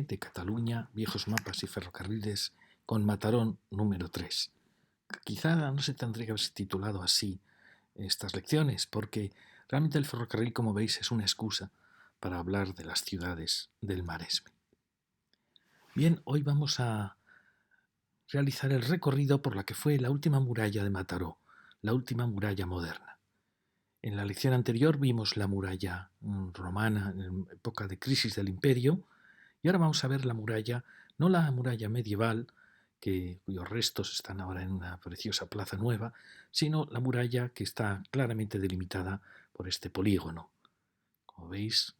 de Cataluña, viejos mapas y ferrocarriles con Mataró número 3. Quizá no se tendría que haberse titulado así estas lecciones, porque realmente el ferrocarril, como veis, es una excusa para hablar de las ciudades del Maresme. Bien, hoy vamos a realizar el recorrido por la que fue la última muralla de Mataró, la última muralla moderna. En la lección anterior vimos la muralla romana en época de crisis del imperio, y ahora vamos a ver la muralla, no la muralla medieval, cuyos restos están ahora en una preciosa plaza nueva, sino la muralla que está claramente delimitada por este polígono. Como veis,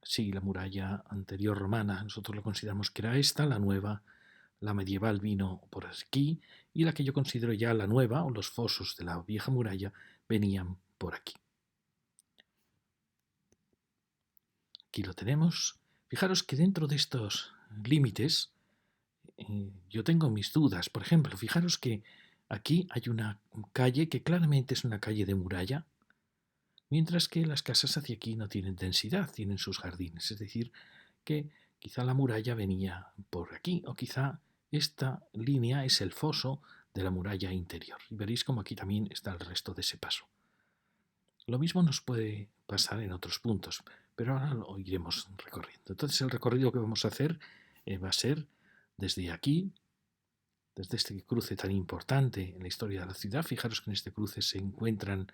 sí, la muralla anterior romana, nosotros lo consideramos que era esta, la nueva, la medieval vino por aquí, y la que yo considero ya la nueva, o los fosos de la vieja muralla, venían por aquí. Aquí lo tenemos. Fijaros que dentro de estos límites yo tengo mis dudas. Por ejemplo, fijaros que aquí hay una calle que claramente es una calle de muralla, mientras que las casas hacia aquí no tienen densidad, tienen sus jardines. Es decir, que quizá la muralla venía por aquí, o quizá esta línea es el foso de la muralla interior. Y veréis como aquí también está el resto de ese paso. Lo mismo nos puede pasar en otros puntos, pero ahora lo iremos recorriendo. Entonces el recorrido que vamos a hacer va a ser desde aquí, desde este cruce tan importante en la historia de la ciudad. Fijaros que en este cruce se encuentran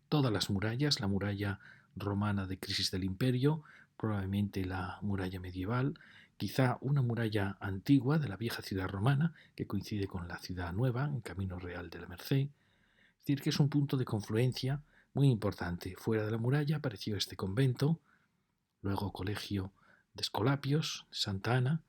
todas las murallas, la muralla romana de crisis del imperio, probablemente la muralla medieval, quizá una muralla antigua de la vieja ciudad romana que coincide con la ciudad nueva, en Camino Real de la Merced. Es decir, que es un punto de confluencia muy importante. Fuera de la muralla apareció este convento, luego colegio de Escolapios, Santa Ana,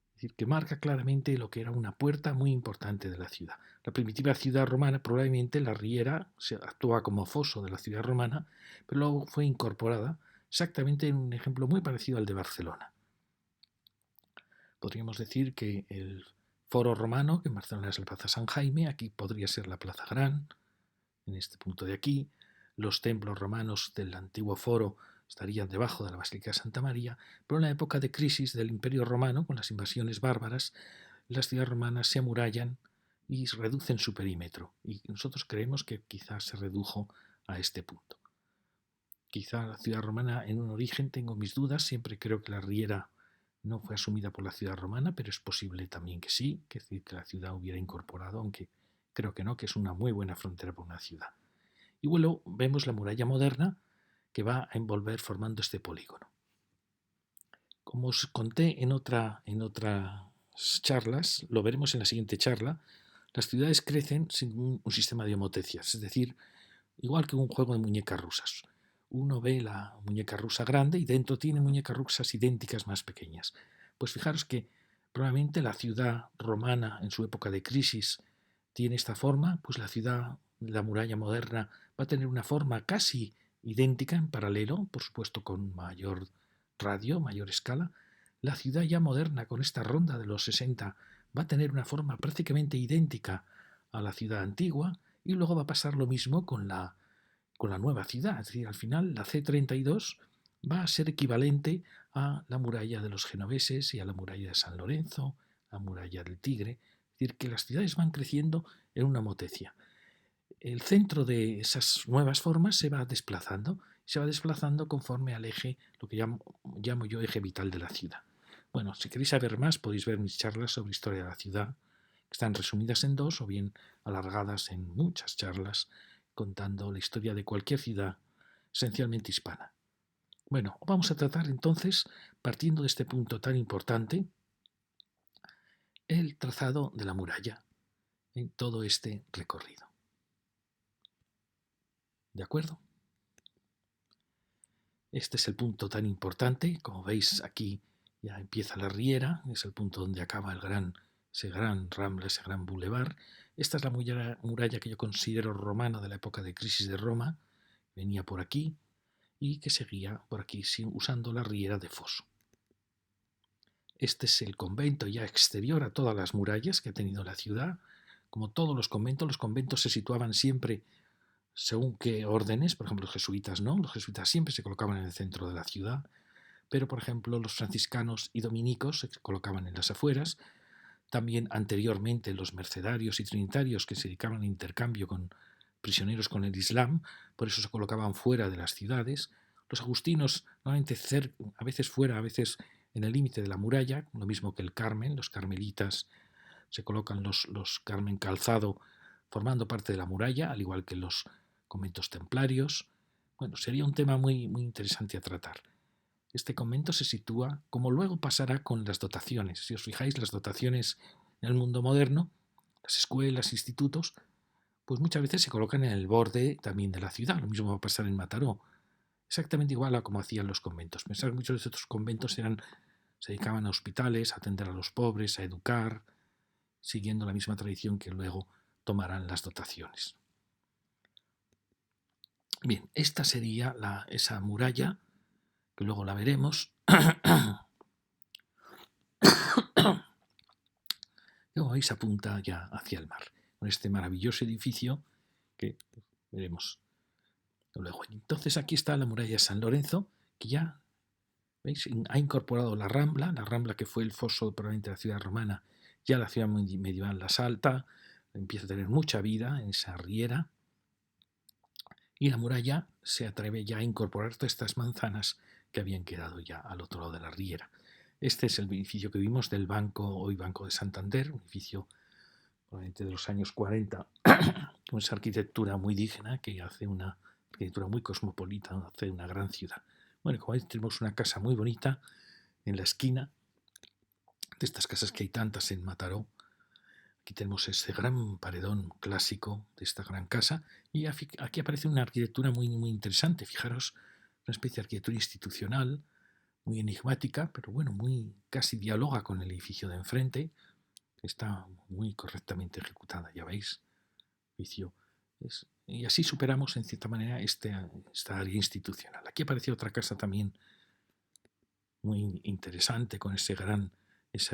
es decir, que marca claramente lo que era una puerta muy importante de la ciudad. La primitiva ciudad romana, probablemente la Riera, actúa como foso de la ciudad romana, pero luego fue incorporada exactamente en un ejemplo muy parecido al de Barcelona. Podríamos decir que el foro romano, que en Barcelona es la Plaza San Jaime, aquí podría ser la Plaza Gran, en este punto de aquí. Los templos romanos del antiguo foro estarían debajo de la Basílica de Santa María, pero en la época de crisis del Imperio Romano, con las invasiones bárbaras, las ciudades romanas se amurallan y reducen su perímetro. Y nosotros creemos que quizás se redujo a este punto. Quizá la ciudad romana en un origen, tengo mis dudas, siempre creo que la Riera no fue asumida por la ciudad romana, pero es posible también que sí, que decir que la ciudad hubiera incorporado, aunque creo que no, que es una muy buena frontera para una ciudad. Y luego vemos la muralla moderna que va a envolver formando este polígono. Como os conté en otras charlas, lo veremos en la siguiente charla, las ciudades crecen sin un sistema de homotecias, es decir, igual que un juego de muñecas rusas. Uno ve la muñeca rusa grande y dentro tiene muñecas rusas idénticas más pequeñas. Pues fijaros que probablemente la ciudad romana en su época de crisis tiene esta forma, pues la ciudad, la muralla moderna, va a tener una forma casi idéntica en paralelo, por supuesto con mayor radio, mayor escala. La ciudad ya moderna, con esta ronda de los 60, va a tener una forma prácticamente idéntica a la ciudad antigua, y luego va a pasar lo mismo con la nueva ciudad. Es decir, al final la C32 va a ser equivalente a la muralla de los genoveses y a la muralla de San Lorenzo, la muralla del Tigre. Es decir, que las ciudades van creciendo en una motecia. El centro de esas nuevas formas se va desplazando conforme al eje, lo que llamo yo eje vital de la ciudad. Bueno, si queréis saber más, podéis ver mis charlas sobre historia de la ciudad, que están resumidas en 2 o bien alargadas en muchas charlas contando la historia de cualquier ciudad, esencialmente hispana. Bueno, vamos a tratar entonces, partiendo de este punto tan importante, el trazado de la muralla en todo este recorrido. ¿De acuerdo? Este es el punto tan importante. Como veis, aquí ya empieza la Riera, es el punto donde acaba ese gran Rambla, ese gran bulevar. Esta es la muralla que yo considero romana de la época de crisis de Roma. Venía por aquí y que seguía por aquí usando la Riera de foso. Este es el convento ya exterior a todas las murallas que ha tenido la ciudad. Como todos los conventos se situaban siempre según qué órdenes. Por ejemplo, los jesuitas no, los jesuitas siempre se colocaban en el centro de la ciudad. pero por ejemplo los franciscanos y dominicos se colocaban en las afueras, también anteriormente los mercedarios y trinitarios que se dedicaban al intercambio con prisioneros con el Islam, por eso se colocaban fuera de las ciudades, los agustinos normalmente a veces fuera, a veces en el límite de la muralla, lo mismo que el Carmen, los carmelitas se colocan los Carmen calzado formando parte de la muralla, al igual que los conventos templarios. Bueno, sería un tema muy, muy interesante a tratar. Este convento se sitúa, como luego pasará con las dotaciones. Si os fijáis, las dotaciones en el mundo moderno, las escuelas, institutos, pues muchas veces se colocan en el borde también de la ciudad. Lo mismo va a pasar en Mataró. Exactamente igual a como hacían los conventos. Pensar que muchos de estos conventos se dedicaban a hospitales, a atender a los pobres, a educar, siguiendo la misma tradición que luego tomarán las dotaciones. Bien, esta sería esa muralla, que luego la veremos. Y como veis, apunta ya hacia el mar, con este maravilloso edificio que veremos luego. Entonces aquí está la muralla de San Lorenzo, que ya, ¿veis?, ha incorporado la Rambla que fue el foso probablemente de la ciudad romana, ya la ciudad medieval la salta, empieza a tener mucha vida en esa riera, y la muralla se atreve ya a incorporar todas estas manzanas que habían quedado ya al otro lado de la riera. Este es el edificio que vimos del banco, hoy Banco de Santander, un edificio probablemente de los años 40, con esa arquitectura muy digna que hace una arquitectura muy cosmopolita, hace una gran ciudad. Bueno, como veis, tenemos una casa muy bonita en la esquina de estas casas que hay tantas en Mataró. Aquí tenemos ese gran paredón clásico de esta gran casa y aquí aparece una arquitectura muy, muy interesante. Fijaros, una especie de arquitectura institucional muy enigmática, pero bueno, muy casi dialoga con el edificio de enfrente, que está muy correctamente ejecutada, ya veis. Y así superamos en cierta manera esta área institucional. Aquí aparece otra casa también muy interesante con ese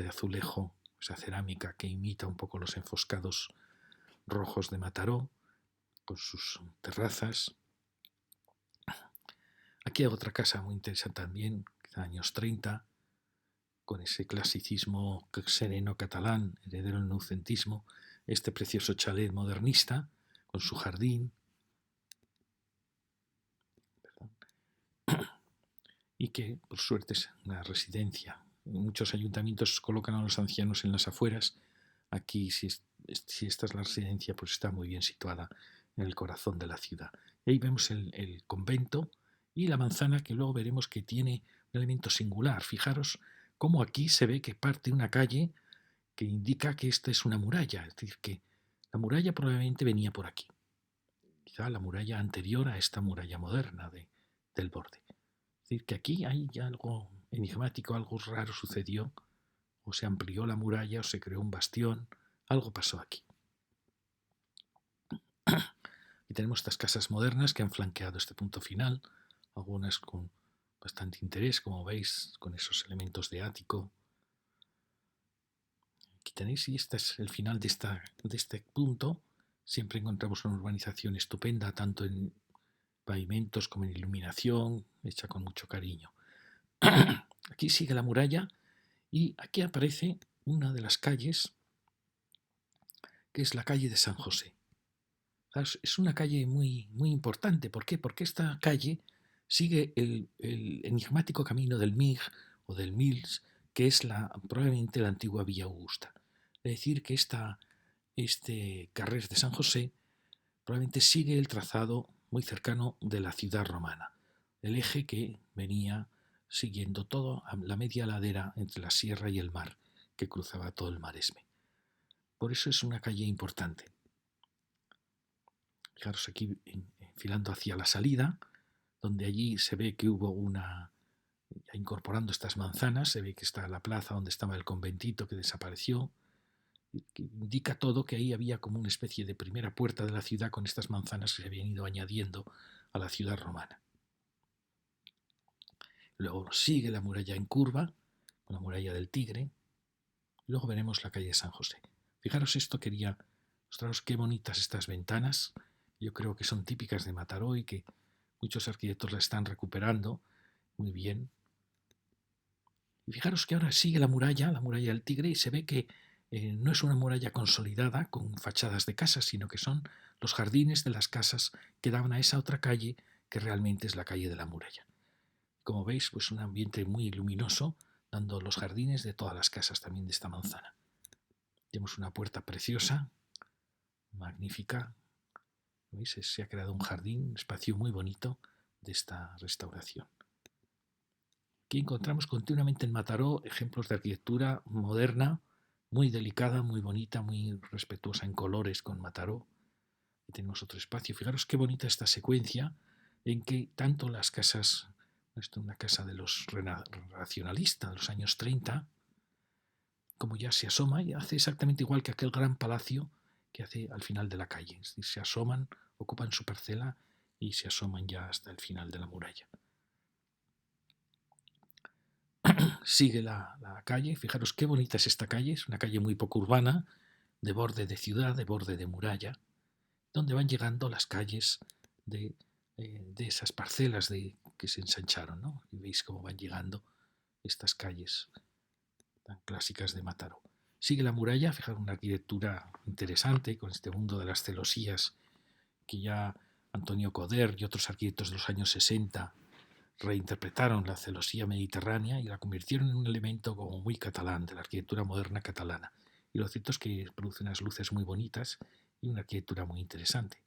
azulejo, esa cerámica que imita un poco los enfoscados rojos de Mataró, con sus terrazas. Aquí hay otra casa muy interesante también, años 30, con ese clasicismo sereno catalán, heredero del noucentismo, este precioso chalet modernista, con su jardín, y que, por suerte, es una residencia. Muchos ayuntamientos colocan a los ancianos en las afueras. Aquí, si esta es la residencia, pues está muy bien situada en el corazón de la ciudad. Y ahí vemos el convento y la manzana, que luego veremos que tiene un elemento singular. Fijaros cómo aquí se ve que parte una calle que indica que esta es una muralla, es decir, que la muralla probablemente venía por aquí. Quizá la muralla anterior a esta muralla moderna del borde. Es decir, que aquí hay algo enigmático, algo raro sucedió, o se amplió la muralla, o se creó un bastión, algo pasó aquí. Y tenemos estas casas modernas que han flanqueado este punto final, algunas con bastante interés, como veis, con esos elementos de ático. Aquí tenéis, y este es el final de este punto. Siempre encontramos una urbanización estupenda, tanto en pavimentos como en iluminación, hecha con mucho cariño. Aquí sigue la muralla y aquí aparece una de las calles, que es la calle de San José. Es una calle muy, muy importante. ¿Por qué? Porque esta calle sigue el enigmático camino del Mig o del Mills, que es probablemente la antigua Villa Augusta. Es decir, que este carrer de San José probablemente sigue el trazado muy cercano de la ciudad romana, el eje que venía siguiendo toda la media ladera entre la sierra y el mar, que cruzaba todo el Maresme. Por eso es una calle importante. Fijaros aquí enfilando hacia la salida, donde allí se ve que hubo incorporando estas manzanas, se ve que está la plaza donde estaba el conventito que desapareció, que indica todo que ahí había como una especie de primera puerta de la ciudad con estas manzanas que se habían ido añadiendo a la ciudad romana. Luego sigue la muralla en curva, con la muralla del Tigre, y luego veremos la calle de San José. Fijaros, esto quería mostraros qué bonitas estas ventanas. Yo creo que son típicas de Mataró y que muchos arquitectos la están recuperando muy bien. Y fijaros que ahora sigue la muralla del Tigre, y se ve que no es una muralla consolidada con fachadas de casas, sino que son los jardines de las casas que daban a esa otra calle que realmente es la calle de la muralla. Como veis, pues un ambiente muy luminoso, dando los jardines de todas las casas también de esta manzana. Tenemos una puerta preciosa, magnífica. ¿Veis? Se ha creado un jardín, un espacio muy bonito de esta restauración. Aquí encontramos continuamente en Mataró ejemplos de arquitectura moderna, muy delicada, muy bonita, muy respetuosa en colores con Mataró. Y tenemos otro espacio. Fijaros qué bonita esta secuencia en que tanto las casas, esto es una casa de los racionalistas de los años 30, como ya se asoma y hace exactamente igual que aquel gran palacio que hace al final de la calle. Es decir, se asoman, ocupan su parcela y se asoman ya hasta el final de la muralla. Sigue la calle, fijaros qué bonita es esta calle, es una calle muy poco urbana, de borde de ciudad, de borde de muralla, donde van llegando las calles de esas parcelas que se ensancharon, ¿no? Y veis cómo van llegando estas calles tan clásicas de Mataró. Sigue la muralla, fijaros, una arquitectura interesante con este mundo de las celosías que ya Antonio Coder y otros arquitectos de los años 60 reinterpretaron la celosía mediterránea y la convirtieron en un elemento como muy catalán, de la arquitectura moderna catalana. Y lo cierto es que produce unas luces muy bonitas y una arquitectura muy interesante.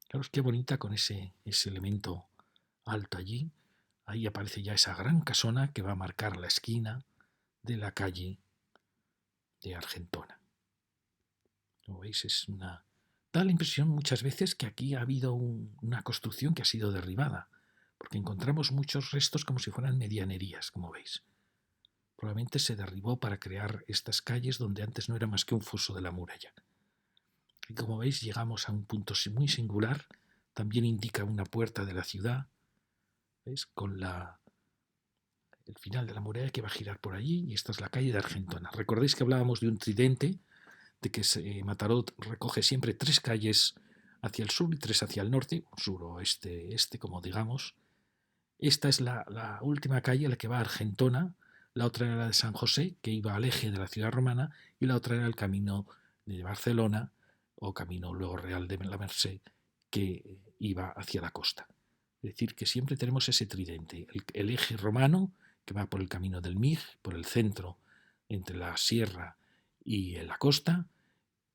Fijaros qué bonita con ese elemento alto allí. Ahí aparece ya esa gran casona que va a marcar la esquina de la calle de Argentona. Como veis, da la impresión muchas veces que aquí ha habido una construcción que ha sido derribada, porque encontramos muchos restos como si fueran medianerías, como veis. Probablemente se derribó para crear estas calles donde antes no era más que un foso de la muralla. Y como veis, llegamos a un punto muy singular. También indica una puerta de la ciudad, ¿veis? Con el final de la muralla que va a girar por allí, y esta es la calle de Argentona. Recordéis que hablábamos de un tridente, de que Mataró recoge siempre 3 calles hacia el sur y 3 hacia el norte, sur, oeste, este, como digamos. Esta es la última calle a la que va Argentona, la otra era la de San José, que iba al eje de la ciudad romana, y la otra era el camino de Barcelona, o camino luego real de la Merced, que iba hacia la costa. Es decir, que siempre tenemos ese tridente, el eje romano, que va por el camino del Mig, por el centro, entre la sierra y la costa,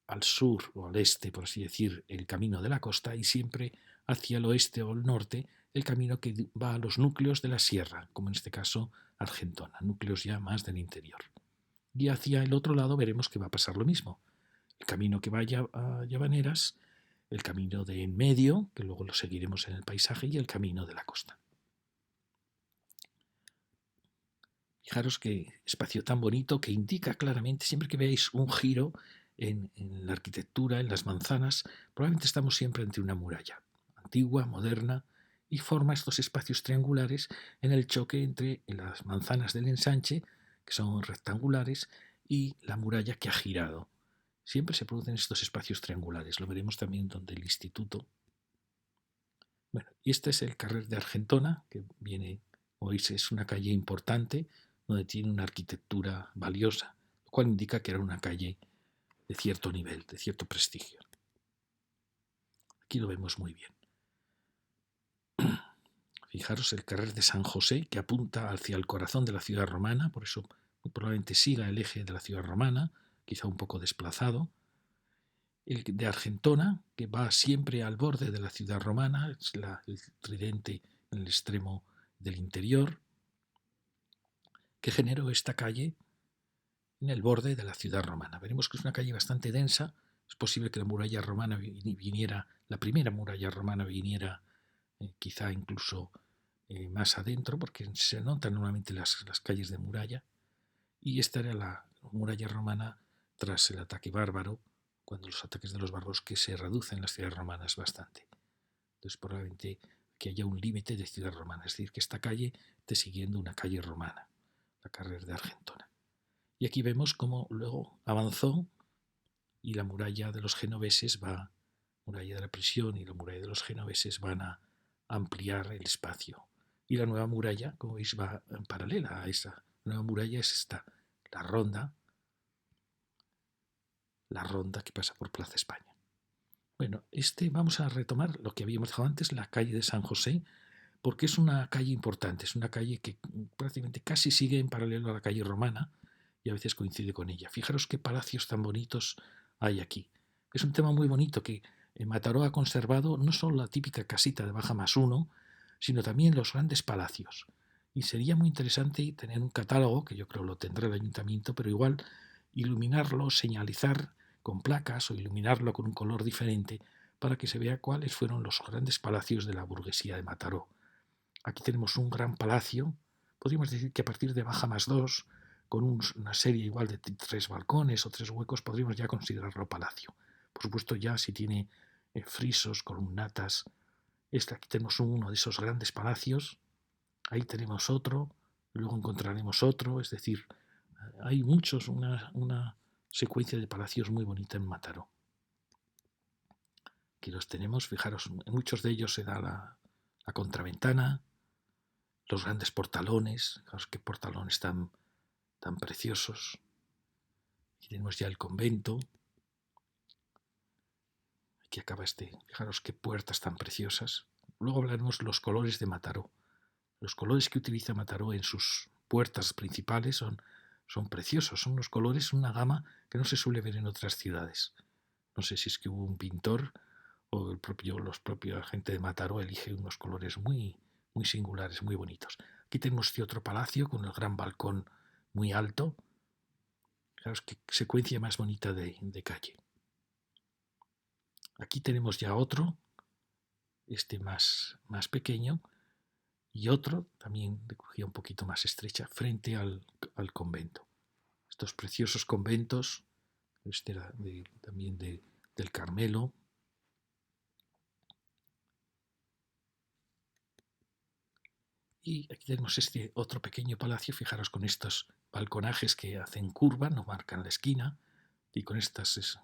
al sur o al este, por así decir, el camino de la costa, y siempre hacia el oeste o el norte el camino que va a los núcleos de la sierra, como en este caso Argentona, núcleos ya más del interior. Y hacia el otro lado veremos que va a pasar lo mismo. El camino que vaya a Llavaneras, el camino de en medio, que luego lo seguiremos en el paisaje, y el camino de la costa. Fijaros qué espacio tan bonito que indica claramente, siempre que veáis un giro en la arquitectura, en las manzanas, probablemente estamos siempre ante una muralla, antigua, moderna, y forma estos espacios triangulares en el choque entre las manzanas del ensanche, que son rectangulares, y la muralla que ha girado. Siempre se producen estos espacios triangulares, lo veremos también donde el instituto. Bueno, y este es el carrer de Argentona, que viene, hoy es una calle importante, donde tiene una arquitectura valiosa, lo cual indica que era una calle de cierto nivel, de cierto prestigio. Aquí lo vemos muy bien. Fijaros el carrer de San José, que apunta hacia el corazón de la ciudad romana, por eso probablemente siga el eje de la ciudad romana, quizá un poco desplazado. El de Argentona, que va siempre al borde de la ciudad romana, es el tridente en el extremo del interior, que generó esta calle en el borde de la ciudad romana. Veremos que es una calle bastante densa. Es posible que la muralla romana viniera, la primera muralla romana viniera quizá incluso más adentro, porque se notan normalmente las calles de muralla. Y esta era la muralla romana tras el ataque bárbaro, cuando los ataques de los bárbaros que se reducen en las ciudades romanas bastante. Entonces probablemente que haya un límite de ciudad romana, es decir, que esta calle esté siguiendo una calle romana, la carrera de Argentona. Y aquí vemos cómo luego avanzó y la muralla de los genoveses muralla de la prisión y la muralla de los genoveses van a ampliar el espacio. Y la nueva muralla, como veis, va en paralela a esa La nueva muralla es esta, la ronda que pasa por Plaza España. Bueno, vamos a retomar lo que habíamos dejado antes, la calle de San José, porque es una calle importante, es una calle que prácticamente casi sigue en paralelo a la calle romana y a veces coincide con ella. Fijaros qué palacios tan bonitos hay aquí. Es un tema muy bonito que Mataró ha conservado no solo la típica casita de baja más uno, sino también los grandes palacios. Y sería muy interesante tener un catálogo, que yo creo lo tendrá el ayuntamiento, pero igual iluminarlo, señalizar con placas o iluminarlo con un color diferente para que se vea cuáles fueron los grandes palacios de la burguesía de Mataró. Aquí tenemos un gran palacio, podríamos decir que a partir de baja más dos, con una serie igual de 3 balcones o 3 huecos, podríamos ya considerarlo palacio. Por supuesto, ya si tiene frisos, columnatas. Aquí tenemos uno de esos grandes palacios, ahí tenemos otro, luego encontraremos otro, es decir, hay muchos, una secuencia de palacios muy bonita en Mataró. Aquí los tenemos, fijaros, en muchos de ellos se da la contraventana, los grandes portalones, fijaros qué portalones tan preciosos. Aquí tenemos ya el convento. Aquí acaba fijaros qué puertas tan preciosas. Luego hablaremos de los colores de Mataró. Los colores que utiliza Mataró en sus puertas principales son preciosos, son unos colores, una gama que no se suele ver en otras ciudades. No sé si es que hubo un pintor o los propios gente de Mataró elige unos colores muy, muy singulares, muy bonitos. Aquí tenemos este otro palacio con el gran balcón muy alto. Fijaros qué secuencia más bonita de calle. Aquí tenemos ya otro, más pequeño, y otro también de crujía un poquito más estrecha, frente al convento. Estos preciosos conventos, era también del Carmelo. Y aquí tenemos este otro pequeño palacio, fijaros con estos balconajes que hacen curva, no marcan la esquina, y con estos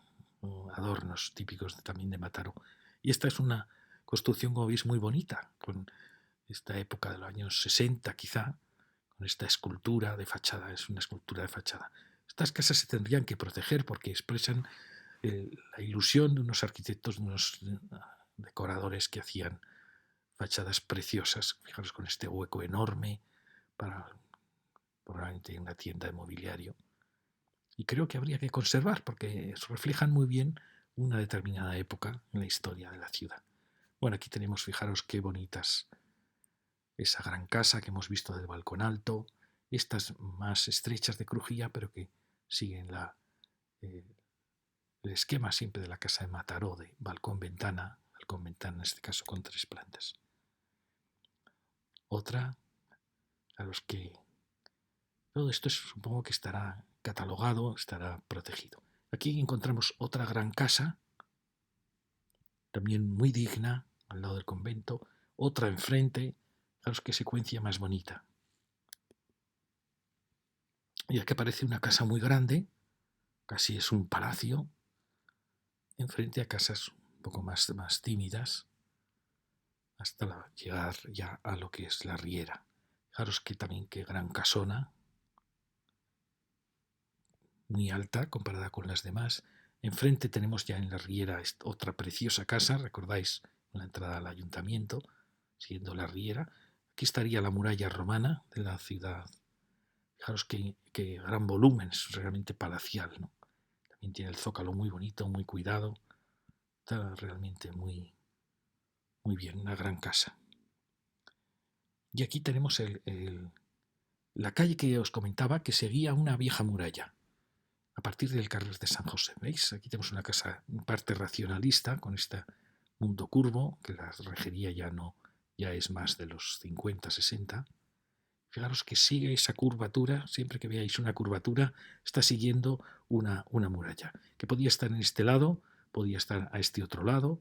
adornos típicos también de Mataró. Y esta es una construcción, como veis, muy bonita, con esta época de los años 60 quizá, con esta escultura de fachada, es una escultura de fachada. Estas casas se tendrían que proteger porque expresan la ilusión de unos arquitectos, de unos decoradores que hacían fachadas preciosas. Fijaros con este hueco enorme para probablemente una tienda de mobiliario. Y creo que habría que conservar porque reflejan muy bien una determinada época en la historia de la ciudad. Bueno, aquí tenemos, fijaros qué bonitas, esa gran casa que hemos visto del balcón alto, estas más estrechas de crujía, pero que siguen el esquema siempre de la casa de Mataró, de balcón-ventana en este caso con 3 plantas. Otra, a los que todo esto supongo que estará catalogado, estará protegido. Aquí encontramos otra gran casa, también muy digna, al lado del convento, otra enfrente, fijaros qué secuencia más bonita. Y aquí aparece una casa muy grande, casi es un palacio, enfrente a casas un poco más tímidas, hasta llegar ya a lo que es la Riera. Fijaros que también qué gran casona, muy alta comparada con las demás. Enfrente tenemos ya en la Riera otra preciosa casa, recordáis la entrada al ayuntamiento, siguiendo la Riera. Aquí estaría la muralla romana de la ciudad. Fijaros qué gran volumen, es realmente palacial, ¿no? También tiene el zócalo muy bonito, muy cuidado. Está realmente muy, muy bien, una gran casa. Y aquí tenemos la calle que os comentaba que seguía una vieja muralla a partir del carrer de San José. ¿Veis? Aquí tenemos una casa en parte racionalista con este mundo curvo, que la rejería ya es más de los 50, 60. Fijaros que sigue esa curvatura, siempre que veáis una curvatura, está siguiendo una muralla, que podía estar en este lado, podía estar a este otro lado,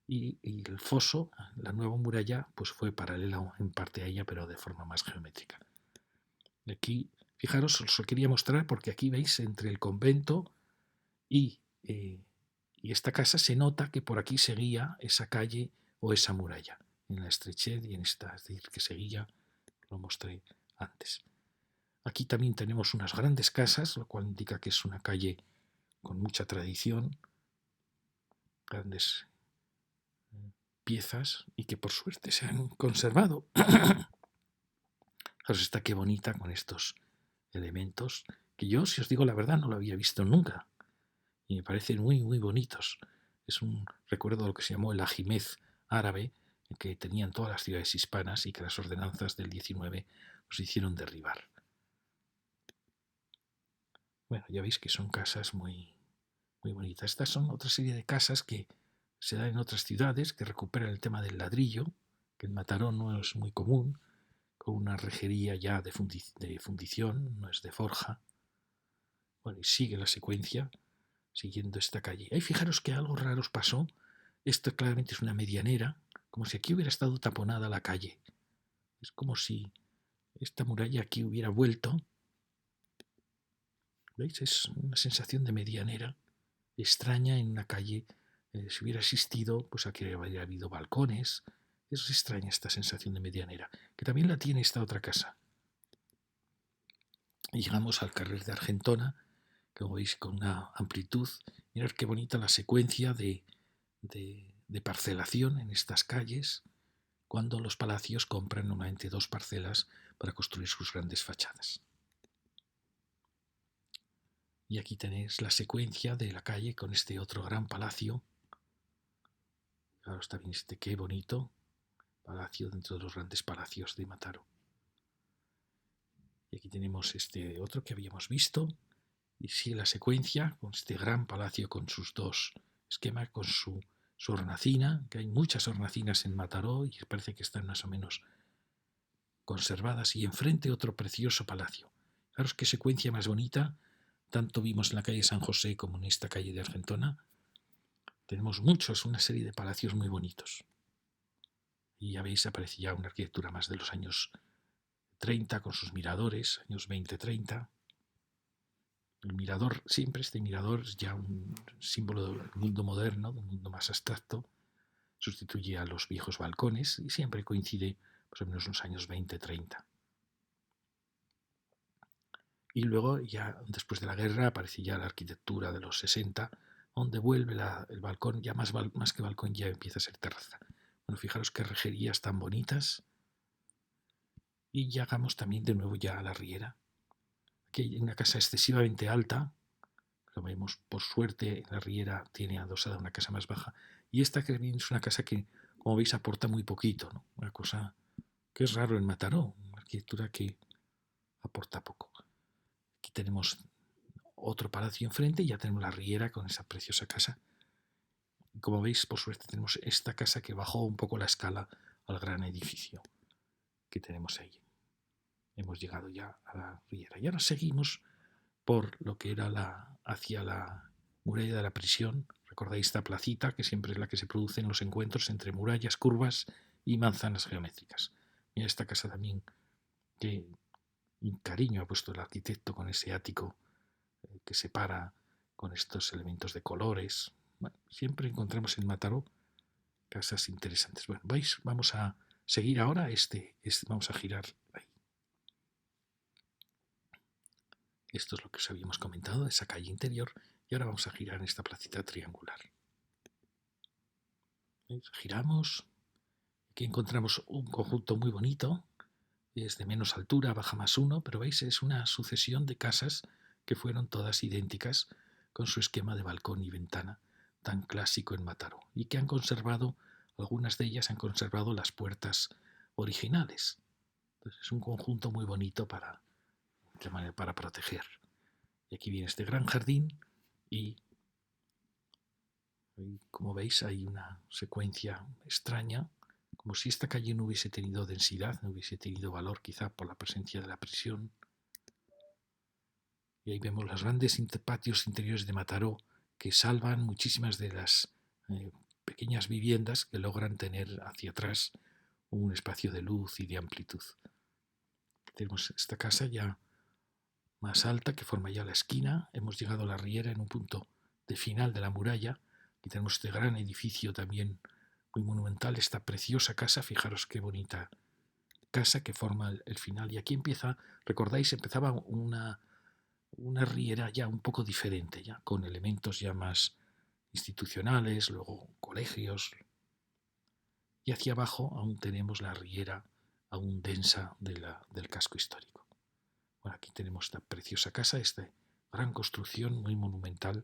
y el foso, la nueva muralla, pues fue paralela en parte a ella, pero de forma más geométrica. Y aquí, fijaros, os lo quería mostrar porque aquí veis entre el convento y esta casa se nota que por aquí seguía esa calle o esa muralla, en la estrechez y en esta, es decir, que seguía, lo mostré antes. Aquí también tenemos unas grandes casas, lo cual indica que es una calle con mucha tradición, grandes piezas y que por suerte se han conservado. Fijaros esta qué bonita con estos elementos que yo, si os digo la verdad, no lo había visto nunca y me parecen muy, muy bonitos. Es un recuerdo de lo que se llamó el ajimez árabe, que tenían todas las ciudades hispanas y que las ordenanzas del 19 nos hicieron derribar. Bueno, ya veis que son casas muy, muy bonitas. Estas son otra serie de casas que se dan en otras ciudades, que recuperan el tema del ladrillo, que en Mataró no es muy común, con una rejería ya de fundición, no es de forja. Bueno, y sigue la secuencia, siguiendo esta calle. Ahí fijaros que algo raro os pasó. Esto claramente es una medianera, como si aquí hubiera estado taponada la calle. Es como si esta muralla aquí hubiera vuelto. ¿Veis? Es una sensación de medianera extraña en una calle. Si hubiera existido, pues aquí habría habido balcones. Es extraña esta sensación de medianera, que también la tiene esta otra casa. Y llegamos al carrer de Argentona, como veis con una amplitud. Mirad qué bonita la secuencia de parcelación en estas calles, cuando los palacios compran normalmente 2 parcelas para construir sus grandes fachadas. Y aquí tenéis la secuencia de la calle con este otro gran palacio. Fijaros también qué bonito palacio dentro de los grandes palacios de Mataró. Y aquí tenemos este otro que habíamos visto. Y sigue la secuencia con este gran palacio con sus 2 esquemas, con su hornacina, que hay muchas hornacinas en Mataró y parece que están más o menos conservadas. Y enfrente otro precioso palacio. Fijaros qué secuencia más bonita. Tanto vimos en la calle San José como en esta calle de Argentona. Tenemos una serie de palacios muy bonitos. Y ya veis, aparece ya una arquitectura más de los años 30 con sus miradores, años 20-30. El mirador, siempre este mirador es ya un símbolo del mundo moderno, del mundo más abstracto. Sustituye a los viejos balcones y siempre coincide más o menos en los años 20-30. Y luego, ya después de la guerra, aparece ya la arquitectura de los 60, donde vuelve el balcón, ya más que balcón, ya empieza a ser terraza. Bueno, fijaros qué rejerías tan bonitas. Y llegamos también de nuevo ya a la Riera. Aquí hay una casa excesivamente alta. Lo vemos, por suerte, la Riera tiene adosada una casa más baja. Y esta que viene es una casa que, como veis, aporta muy poquito, ¿no? Una cosa que es raro en Mataró, una arquitectura que aporta poco. Aquí tenemos otro palacio enfrente y ya tenemos la Riera con esa preciosa casa. Y como veis, por suerte, tenemos esta casa que bajó un poco la escala al gran edificio que tenemos ahí. Hemos llegado ya a la Riera. Y ahora seguimos por lo que era hacia la muralla de la prisión. Recordáis esta placita que siempre es la que se produce en los encuentros entre murallas, curvas y manzanas geométricas. Mira esta casa también, que cariño ha puesto el arquitecto con ese ático que separa con estos elementos de colores. Bueno, siempre encontramos en Mataró casas interesantes. Bueno, ¿veis? Vamos a seguir ahora vamos a girar ahí. Esto es lo que os habíamos comentado de esa calle interior y ahora vamos a girar en esta placita triangular. ¿Veis? Giramos. Aquí encontramos un conjunto muy bonito. Es de menos altura, baja más 1, pero veis, es una sucesión de casas que fueron todas idénticas con su esquema de balcón y ventana tan clásico en Mataró y que han conservado, algunas de ellas han conservado las puertas originales. Entonces es un conjunto muy bonito para proteger. Y aquí viene este gran jardín y, como veis, hay una secuencia extraña, como si esta calle no hubiese tenido densidad, no hubiese tenido valor, quizá por la presencia de la prisión. Y ahí vemos los grandes patios interiores de Mataró que salvan muchísimas de las pequeñas viviendas que logran tener hacia atrás un espacio de luz y de amplitud. Tenemos esta casa ya más alta que forma ya la esquina. Hemos llegado a la Riera en un punto de final de la muralla. Aquí tenemos este gran edificio también muy monumental, esta preciosa casa. Fijaros qué bonita casa que forma el final. Y aquí empieza, recordáis, empezaba una riera ya un poco diferente, ya con elementos ya más institucionales, luego colegios, y hacia abajo aún tenemos la riera aún densa del casco histórico. Bueno, aquí tenemos esta preciosa casa, esta gran construcción muy monumental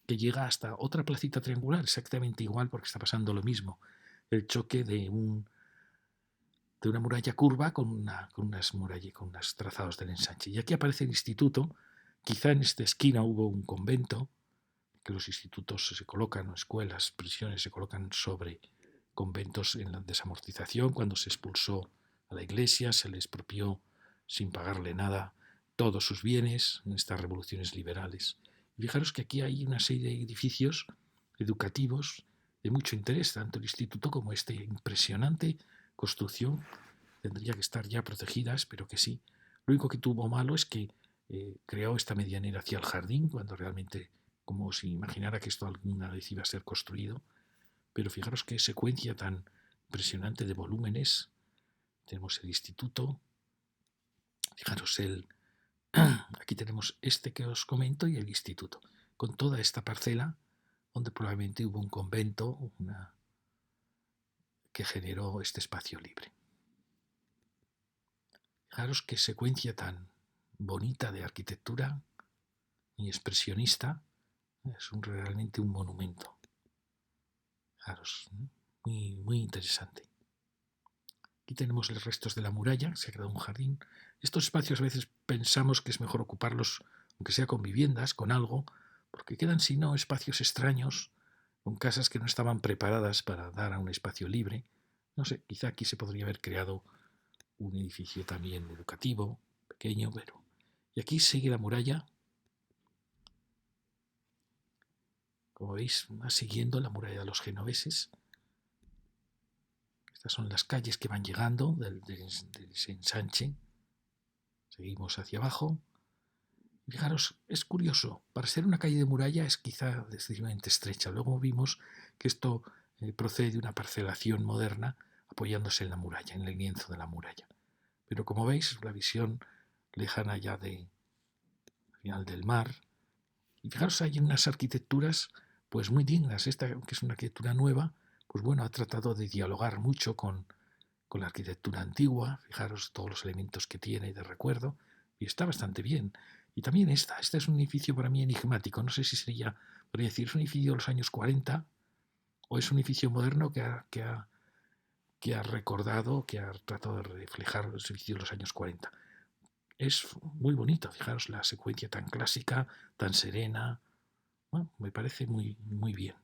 que llega hasta otra placita triangular, exactamente igual porque está pasando lo mismo, el choque de una muralla curva con unos trazados del ensanche. Y aquí aparece el instituto, quizá en esta esquina hubo un convento, que los institutos se colocan, o escuelas, prisiones, se colocan sobre conventos en la desamortización. Cuando se expulsó a la iglesia, se les expropió sin pagarle nada todos sus bienes en estas revoluciones liberales. Y fijaros que aquí hay una serie de edificios educativos de mucho interés, tanto el instituto como esta impresionante construcción. Tendría que estar ya protegidas, pero que sí. Lo único que tuvo malo es que creó esta medianera hacia el jardín, cuando realmente, como si imaginara que esto alguna vez iba a ser construido. Pero fijaros qué secuencia tan impresionante de volúmenes. Tenemos el instituto, fijaros aquí tenemos este que os comento y el instituto, con toda esta parcela donde probablemente hubo un convento que generó este espacio libre. Fijaros qué secuencia tan bonita de arquitectura y expresionista. Es realmente un monumento. Fijaros, muy, muy interesante. Aquí tenemos los restos de la muralla, se ha quedado un jardín. Estos espacios a veces pensamos que es mejor ocuparlos, aunque sea con viviendas, con algo, porque quedan, si no, espacios extraños, con casas que no estaban preparadas para dar a un espacio libre. No sé, quizá aquí se podría haber creado un edificio también educativo, pequeño, pero... Y aquí sigue la muralla. Como veis, va siguiendo la muralla de los genoveses. Estas son las calles que van llegando del ensanche. Seguimos hacia abajo. Fijaros, es curioso, para ser una calle de muralla es quizá excesivamente estrecha. Luego vimos que esto procede de una parcelación moderna apoyándose en la muralla, en el lienzo de la muralla. Pero como veis, la visión lejana ya al final del mar. Y fijaros, hay unas arquitecturas pues muy dignas. Esta, que es una arquitectura nueva, pues bueno, ha tratado de dialogar mucho con la arquitectura antigua. Fijaros todos los elementos que tiene de recuerdo y está bastante bien. Y también este es un edificio para mí enigmático. No sé si podría decir, es un edificio de los años 40 o es un edificio moderno que ha recordado, que ha tratado de reflejar los edificios de los años 40. Es muy bonito, fijaros la secuencia tan clásica, tan serena. Bueno, me parece muy, muy bien.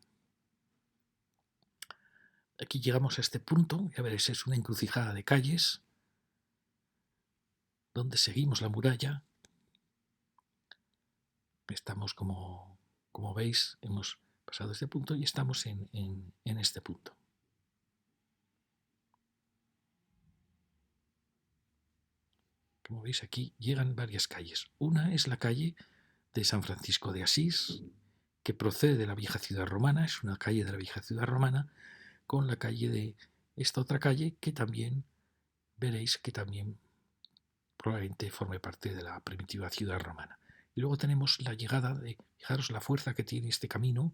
Aquí llegamos a este punto, ya veréis, es una encrucijada de calles, donde seguimos la muralla. Estamos, como veis, hemos pasado este punto y estamos en este punto. Como veis, aquí llegan varias calles. Una es la calle de San Francisco de Asís, que procede de la vieja ciudad romana, es una calle de la vieja ciudad romana, con la calle de esta otra calle que también veréis que también probablemente forme parte de la primitiva ciudad romana. Y luego tenemos la llegada de, fijaros la fuerza que tiene este camino,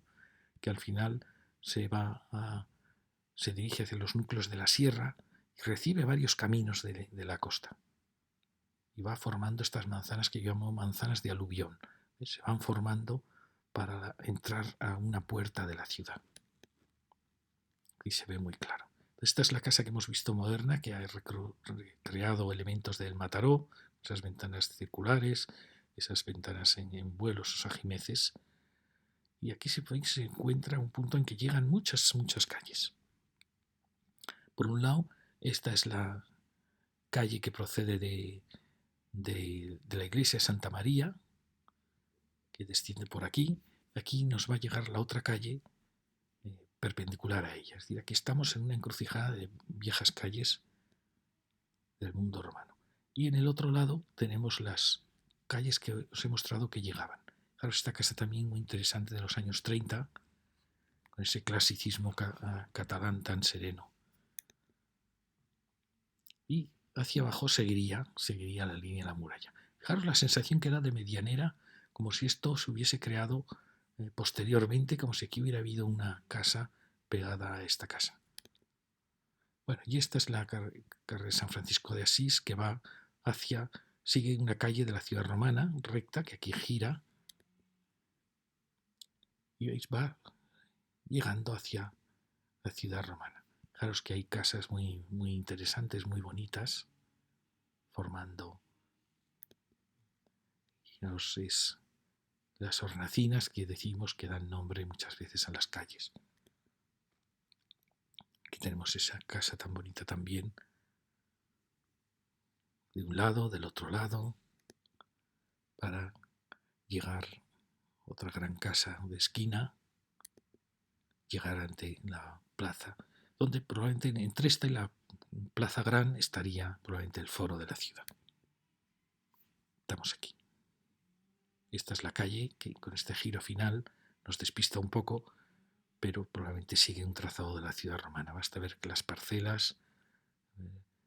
que al final se dirige hacia los núcleos de la sierra y recibe varios caminos de la costa. Y va formando estas manzanas que yo llamo manzanas de aluvión. Se van formando para entrar a una puerta de la ciudad. Aquí se ve muy claro. Esta es la casa que hemos visto moderna, que ha recreado elementos del Mataró, esas ventanas circulares, esas ventanas en vuelos, esos ajimeces. Y aquí se encuentra un punto en que llegan muchas, muchas calles. Por un lado, esta es la calle que procede de la iglesia de Santa María, que desciende por aquí. Aquí nos va a llegar la otra calle perpendicular a ella. Es decir, aquí estamos en una encrucijada de viejas calles del mundo romano. Y en el otro lado tenemos las calles que os he mostrado que llegaban. Claro, esta casa también muy interesante de los años 30, con ese clasicismo catalán tan sereno. Y hacia abajo seguiría la línea de la muralla. Fijaros la sensación que da de medianera, como si esto se hubiese creado posteriormente, como si aquí hubiera habido una casa pegada a esta casa. Bueno, y esta es la carrera de San Francisco de Asís, que va sigue una calle de la ciudad romana, recta, que aquí gira, y veis, va llegando hacia la ciudad romana. Fijaros que hay casas muy, muy interesantes, muy bonitas, formando, fijaros, las hornacinas que decimos que dan nombre muchas veces a las calles. Aquí tenemos esa casa tan bonita también, de un lado, del otro lado, para llegar a otra gran casa de esquina, llegar ante la plaza, donde probablemente entre esta y la plaza gran estaría probablemente el foro de la ciudad. Estamos aquí. Esta es la calle que con este giro final nos despista un poco, pero probablemente sigue un trazado de la ciudad romana. Basta ver que las parcelas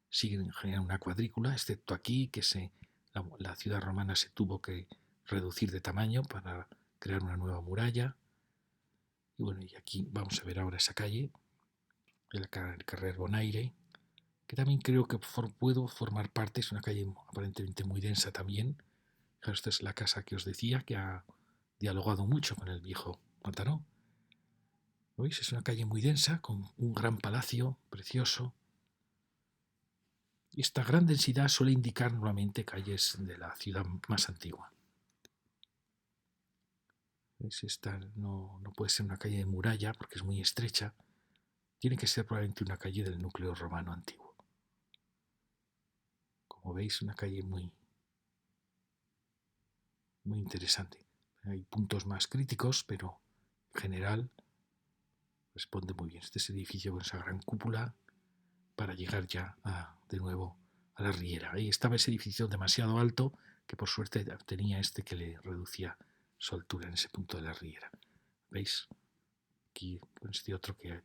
siguen en general una cuadrícula, excepto aquí que la ciudad romana se tuvo que reducir de tamaño para crear una nueva muralla. Y bueno, y aquí vamos a ver ahora esa calle, el Carrer Bonaire, que también creo que puedo formar parte, es una calle aparentemente muy densa también. Esta es la casa que os decía, que ha dialogado mucho con el viejo Mataró. ¿Veis? Es una calle muy densa, con un gran palacio precioso. Y esta gran densidad suele indicar nuevamente calles de la ciudad más antigua. ¿Veis? Esta no puede ser una calle de muralla porque es muy estrecha. Tiene que ser probablemente una calle del núcleo romano antiguo. Como veis, una calle muy, muy interesante. Hay puntos más críticos, pero en general responde muy bien. Este es el edificio con esa gran cúpula para llegar ya de nuevo a la riera. Ahí estaba ese edificio demasiado alto que por suerte tenía este que le reducía su altura en ese punto de la riera. ¿Veis? Aquí con este otro que,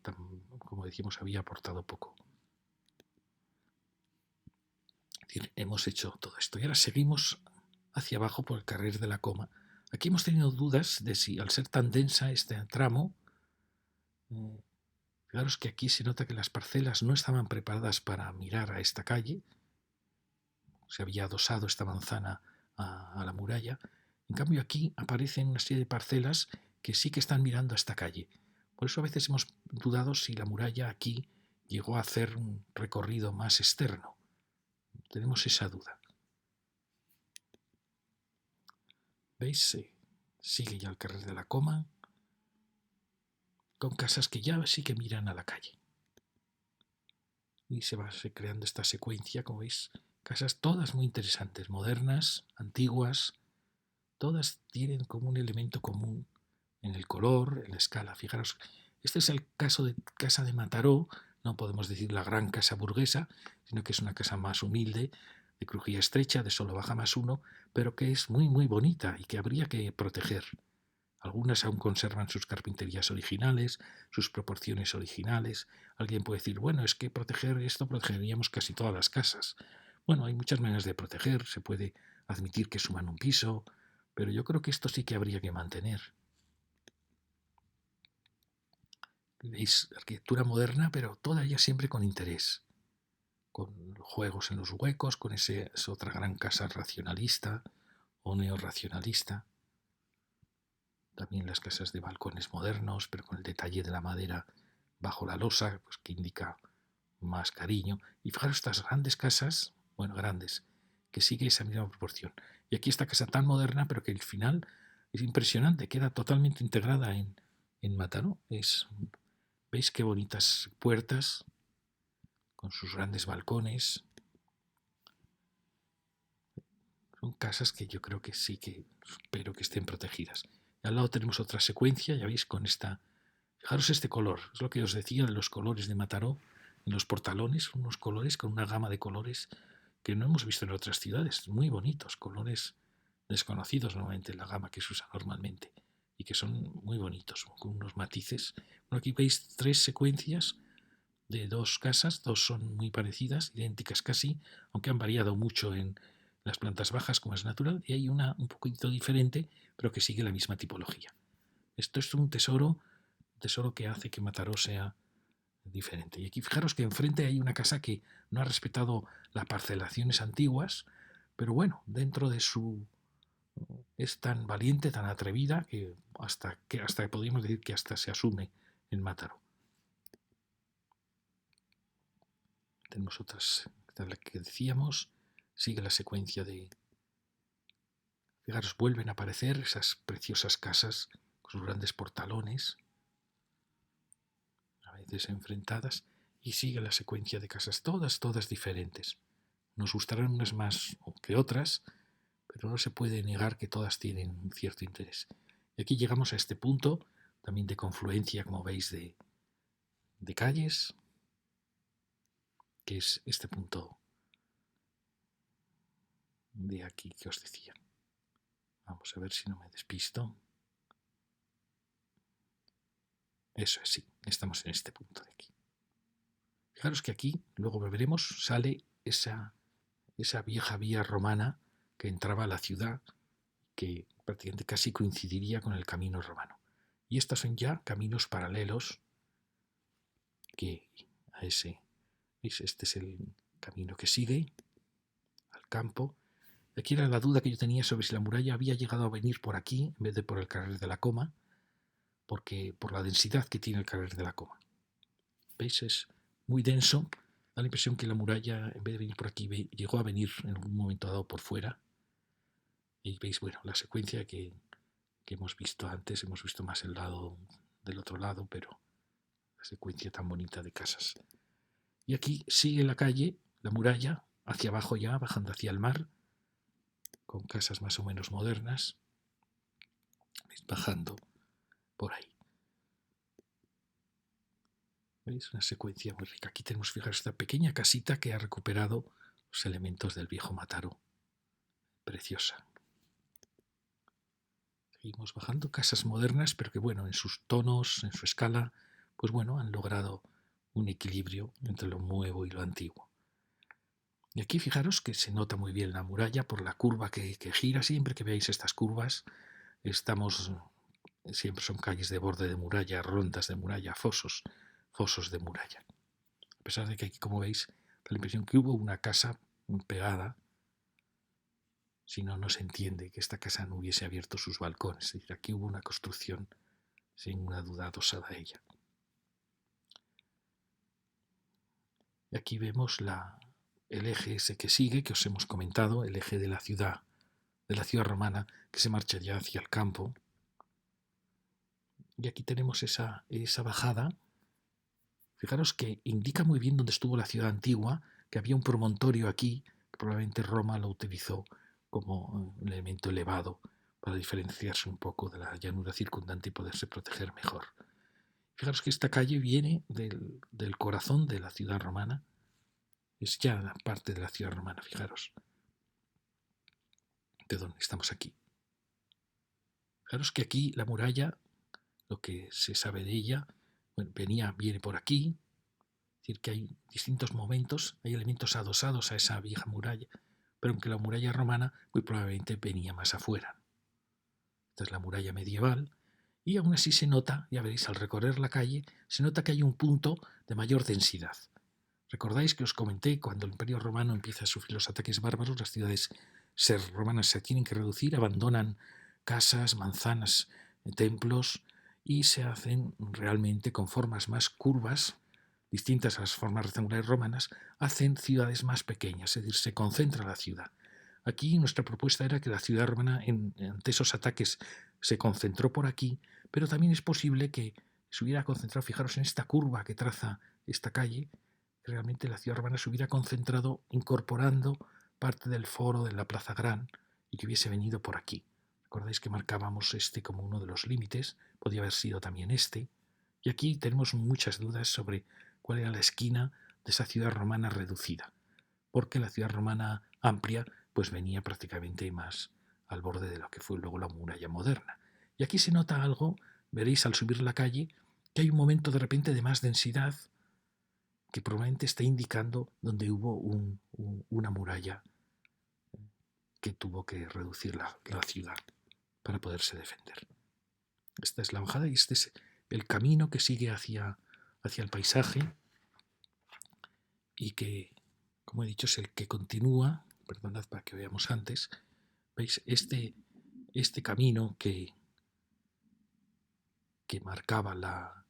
como decimos, había aportado poco. Es decir, hemos hecho todo esto y ahora seguimos hacia abajo por el Carrer de la Coma. Aquí hemos tenido dudas de si al ser tan densa este tramo, fijaros que aquí se nota que las parcelas no estaban preparadas para mirar a esta calle, se había adosado esta manzana a la muralla. En cambio aquí aparecen una serie de parcelas que sí que están mirando a esta calle. Por eso a veces hemos dudado si la muralla aquí llegó a hacer un recorrido más externo. Tenemos esa duda. ¿Veis? Sigue ya el Carrer de la Coma, con casas que ya sí que miran a la calle. Y se va creando esta secuencia, como veis, casas todas muy interesantes, modernas, antiguas, todas tienen como un elemento común en el color, en la escala. Fijaros, este es el caso de casa de Mataró, no podemos decir la gran casa burguesa, sino que es una casa más humilde, de crujía estrecha, de solo baja más uno, pero que es muy muy bonita y que habría que proteger. Algunas aún conservan sus carpinterías originales, sus proporciones originales. Alguien puede decir, bueno, es que proteger esto protegeríamos casi todas las casas. Bueno, hay muchas maneras de proteger, se puede admitir que suman un piso, pero yo creo que esto sí que habría que mantener. Veis arquitectura moderna, pero toda ella siempre con interés, con juegos en los huecos, con esa otra gran casa racionalista o neorracionalista. También las casas de balcones modernos, pero con el detalle de la madera bajo la losa, pues que indica más cariño. Y fijaros estas grandes casas, bueno, grandes, que sigue esa misma proporción. Y aquí esta casa tan moderna, pero que el final es impresionante, queda totalmente integrada en Mataró. ¿Veis qué bonitas puertas con sus grandes balcones? Son casas que yo creo que sí que espero que estén protegidas. Y al lado tenemos otra secuencia, ya veis, con esta. Fijaros este color, es lo que os decía de los colores de Mataró en los portalones, unos colores con una gama de colores que no hemos visto en otras ciudades, muy bonitos, colores desconocidos normalmente en la gama que se usa normalmente y que son muy bonitos, con unos matices. Bueno, aquí veis tres secuencias de dos casas, dos son muy parecidas, idénticas casi, aunque han variado mucho en las plantas bajas, como es natural, y hay una un poquito diferente, pero que sigue la misma tipología. Esto es un tesoro que hace que Mataró sea diferente. Y aquí fijaros que enfrente hay una casa que no ha respetado las parcelaciones antiguas, pero bueno, dentro de su es tan valiente, tan atrevida, que hasta podríamos decir que hasta se asume en Mataró. Tenemos otras, esta es la que decíamos, sigue la secuencia de, fijaros, vuelven a aparecer esas preciosas casas con sus grandes portalones, a veces enfrentadas, y sigue la secuencia de casas, todas diferentes. Nos gustarán unas más que otras, pero no se puede negar que todas tienen un cierto interés. Y aquí llegamos a este punto también de confluencia, como veis, de calles, que es este punto de aquí que os decía. Vamos a ver si no me despisto. Eso es, sí, estamos en este punto de aquí. Fijaros que aquí, luego veremos, sale esa vieja vía romana que entraba a la ciudad, que prácticamente casi coincidiría con el camino romano. Y estos son ya caminos paralelos que a ese, ¿veis? Este es el camino que sigue al campo. Aquí era la duda que yo tenía sobre si la muralla había llegado a venir por aquí en vez de por el carrer de la Coma, porque por la densidad que tiene el carrer de la Coma. ¿Veis? Es muy denso. Da la impresión que la muralla, en vez de venir por aquí, llegó a venir en algún momento dado por fuera. Y veis, bueno, la secuencia que hemos visto antes, hemos visto más el lado del otro lado, pero la secuencia tan bonita de casas. Y aquí sigue la calle, la muralla, hacia abajo ya, bajando hacia el mar, con casas más o menos modernas, ¿veis? Bajando por ahí. ¿Veis? Una secuencia muy rica. Aquí tenemos, fijaros, esta pequeña casita que ha recuperado los elementos del viejo Mataró. Preciosa. Seguimos bajando, casas modernas, pero que bueno, en sus tonos, en su escala, pues bueno, han logrado un equilibrio entre lo nuevo y lo antiguo. Y aquí fijaros que se nota muy bien la muralla por la curva que gira. Siempre que veáis estas curvas, siempre son calles de borde de muralla, rondas de muralla, fosos de muralla. A pesar de que aquí, como veis, da la impresión que hubo una casa pegada, si no, no se entiende que esta casa no hubiese abierto sus balcones. Es decir, aquí hubo una construcción, sin una duda, adosada a ella. Y aquí vemos el eje ese que sigue, que os hemos comentado, el eje de la ciudad romana, que se marcha ya hacia el campo. Y aquí tenemos esa bajada. Fijaros que indica muy bien dónde estuvo la ciudad antigua, que había un promontorio aquí, que probablemente Roma lo utilizó como un elemento elevado para diferenciarse un poco de la llanura circundante y poderse proteger mejor. Fijaros que esta calle viene del corazón de la ciudad romana, es ya parte de la ciudad romana, fijaros, de dónde estamos aquí. Fijaros que aquí la muralla, lo que se sabe de ella, bueno, viene por aquí, es decir, que hay distintos momentos, hay elementos adosados a esa vieja muralla, pero aunque la muralla romana muy probablemente venía más afuera. Esta es la muralla medieval, y aún así se nota, ya veréis, al recorrer la calle, se nota que hay un punto de mayor densidad. ¿Recordáis que os comenté cuando el Imperio Romano empieza a sufrir los ataques bárbaros, las ciudades romanas se tienen que reducir, abandonan casas, manzanas, templos y se hacen realmente con formas más curvas, distintas a las formas rectangulares romanas, hacen ciudades más pequeñas, es decir, se concentra la ciudad. Aquí nuestra propuesta era que la ciudad romana ante esos ataques se concentró por aquí, pero también es posible que se hubiera concentrado, fijaros en esta curva que traza esta calle, realmente la ciudad romana se hubiera concentrado incorporando parte del foro de la Plaza Gran y que hubiese venido por aquí. Recordáis que marcábamos este como uno de los límites, podía haber sido también este, y aquí tenemos muchas dudas sobre cuál era la esquina de esa ciudad romana reducida, porque la ciudad romana amplia pues venía prácticamente más al borde de lo que fue luego la muralla moderna. Y aquí se nota algo, veréis al subir la calle, que hay un momento de repente de más densidad, que probablemente está indicando donde hubo una muralla que tuvo que reducir la ciudad para poderse defender. Esta es la bajada y este es el camino que sigue hacia el paisaje y que, como he dicho, es el que continúa, perdonad para que veamos antes, veis este camino que marcaba la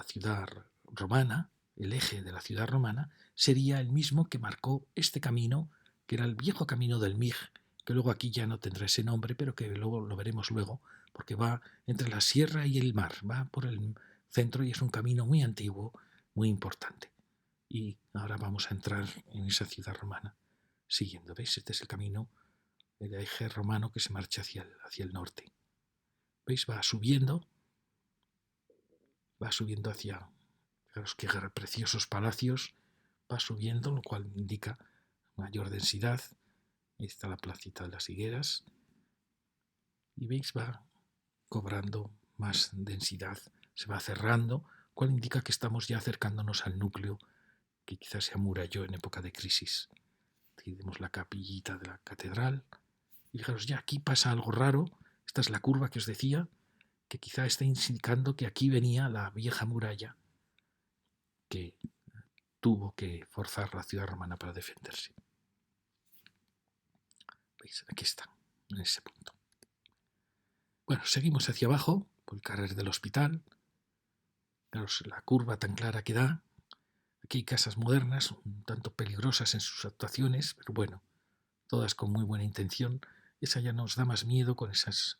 ciudad romana, el eje de la ciudad romana, sería el mismo que marcó este camino, que era el viejo camino del Mig, que luego aquí ya no tendrá ese nombre, pero que luego lo veremos luego, porque va entre la sierra y el mar, va por el centro y es un camino muy antiguo, muy importante. Y ahora vamos a entrar en esa ciudad romana siguiendo. ¿Veis? Este es el camino, el eje romano que se marcha hacia el norte. ¿Veis? Va subiendo hacia, fijaros qué preciosos palacios, va subiendo, lo cual indica mayor densidad. Ahí está la placita de las higueras. Y veis, va cobrando más densidad, se va cerrando, lo cual indica que estamos ya acercándonos al núcleo que quizás se amuralló en época de crisis. Aquí vemos la capillita de la catedral. Y fijaros, ya aquí pasa algo raro. Esta es la curva que os decía, que quizá está indicando que aquí venía la vieja muralla que tuvo que forzar la ciudad romana para defenderse. ¿Veis? Aquí está, en ese punto. Bueno, seguimos hacia abajo, por el carrer del hospital. Fijaros la curva tan clara que da. Aquí hay casas modernas, un tanto peligrosas en sus actuaciones, pero bueno, todas con muy buena intención. Esa ya nos da más miedo con esas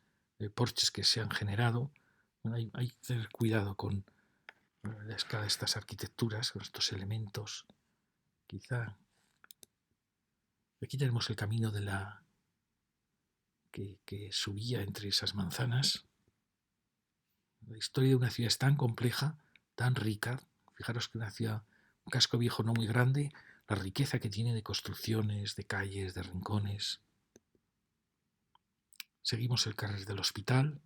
porches que se han generado. Bueno, hay que tener cuidado con la escala de estas arquitecturas, con estos elementos. Quizá aquí tenemos el camino de la que subía entre esas manzanas. La historia de una ciudad es tan compleja, tan rica. Fijaros que una ciudad, un casco viejo no muy grande, la riqueza que tiene de construcciones, de calles, de rincones. Seguimos el carrer del hospital.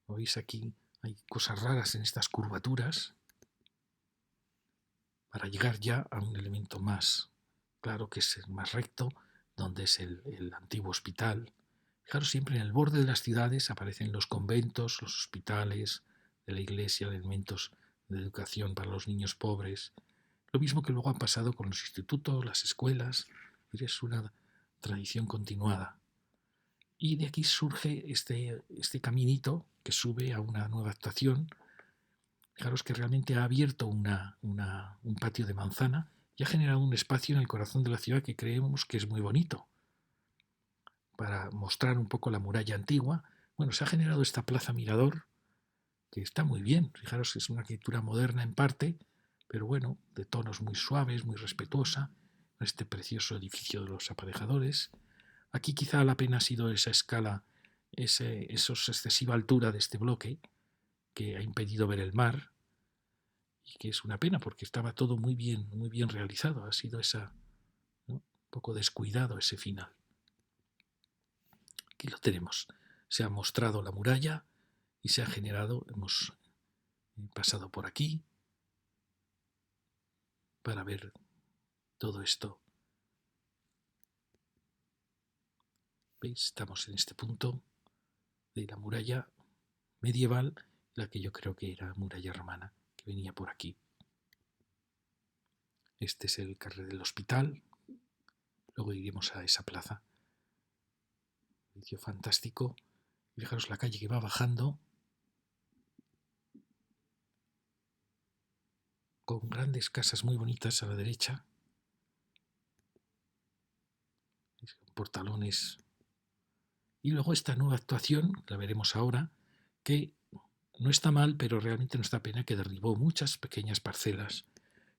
¿Lo veis aquí? Hay cosas raras en estas curvaturas para llegar ya a un elemento más claro, que es el más recto, donde es el antiguo hospital. Fijaros, siempre en el borde de las ciudades aparecen los conventos, los hospitales de la iglesia, elementos de educación para los niños pobres. Lo mismo que luego han pasado con los institutos, las escuelas. Es una tradición continuada. Y de aquí surge este caminito que sube a una nueva actuación. Fijaros que realmente ha abierto un patio de manzana y ha generado un espacio en el corazón de la ciudad que creemos que es muy bonito. Para mostrar un poco la muralla antigua, bueno, se ha generado esta plaza mirador que está muy bien. Fijaros que es una arquitectura moderna en parte, pero bueno, de tonos muy suaves, muy respetuosa. Este precioso edificio de los aparejadores. Aquí quizá la pena ha sido esa escala, esa excesiva altura de este bloque que ha impedido ver el mar y que es una pena porque estaba todo muy bien realizado. Ha sido ¿no? Un poco descuidado ese final. Aquí lo tenemos. Se ha mostrado la muralla y se ha generado, hemos pasado por aquí para ver todo esto. ¿Veis? Estamos en este punto de la muralla medieval, la que yo creo que era muralla romana, que venía por aquí. Este es el carrer del hospital. Luego iremos a esa plaza. Edificio fantástico. Fijaros la calle que va bajando, con grandes casas muy bonitas a la derecha. Portalones. Y luego esta nueva actuación, la veremos ahora, que no está mal, pero realmente no está pena, que derribó muchas pequeñas parcelas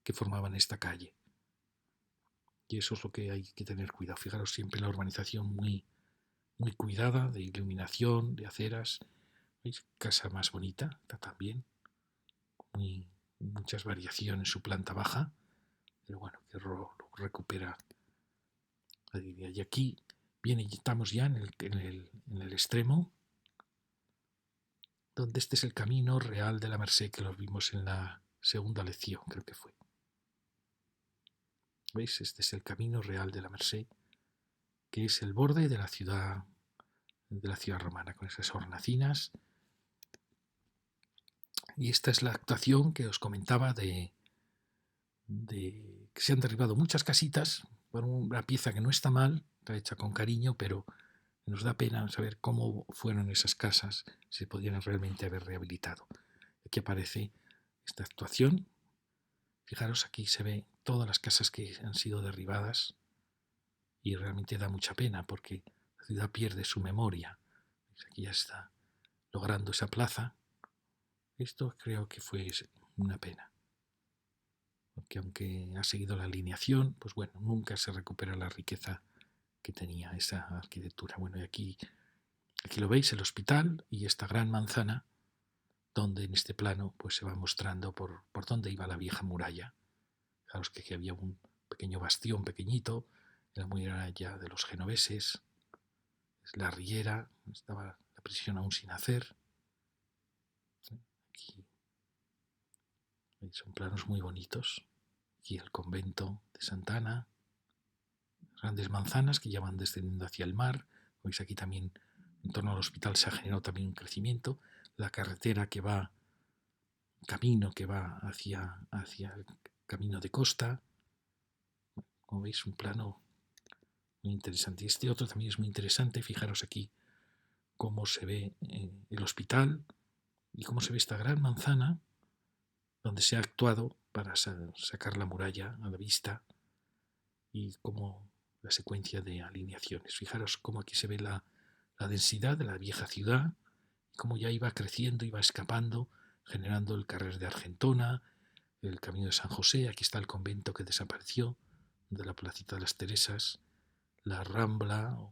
que formaban esta calle. Y eso es lo que hay que tener cuidado. Fijaros siempre la urbanización muy cuidada, de iluminación, de aceras. ¿Veis? Casa más bonita, está también. Muchas variaciones en su planta baja, pero bueno, que recupera la dignidad. Y aquí estamos ya en el extremo, donde este es el camino real de la Merced que lo vimos en la segunda lección, creo que fue. ¿Veis? Este es el camino real de la Merced, que es el borde de la ciudad romana, con esas hornacinas. Y esta es la actuación que os comentaba de que se han derribado muchas casitas por una pieza que no está mal, está hecha con cariño, pero nos da pena saber cómo fueron esas casas, si se podían realmente haber rehabilitado. Aquí aparece esta actuación. Fijaros, aquí se ve todas las casas que han sido derribadas y realmente da mucha pena porque la ciudad pierde su memoria. Aquí ya está logrando esa plaza. Esto creo que fue una pena, porque aunque ha seguido la alineación, pues bueno, nunca se recupera la riqueza que tenía esa arquitectura. Bueno, y aquí lo veis, el hospital y esta gran manzana, donde en este plano pues se va mostrando por dónde iba la vieja muralla. Fijaros que aquí había un pequeño bastión pequeñito, la muralla de los genoveses, es la riera, estaba la prisión aún sin hacer. Aquí son planos muy bonitos. Aquí el convento de Santa Ana, grandes manzanas que ya van descendiendo hacia el mar. Veis aquí también, en torno al hospital se ha generado también un crecimiento. La carretera que va, camino que va hacia el camino de costa. Como veis, un plano muy interesante. Y este otro también es muy interesante. Fijaros aquí cómo se ve el hospital y cómo se ve esta gran manzana donde se ha actuado para sacar la muralla a la vista y cómo la secuencia de alineaciones. Fijaros cómo aquí se ve la densidad de la vieja ciudad, cómo ya iba creciendo, iba escapando, generando el carrer de Argentona, el camino de San José. Aquí está el convento que desapareció, de la placita de las Teresas, la Rambla,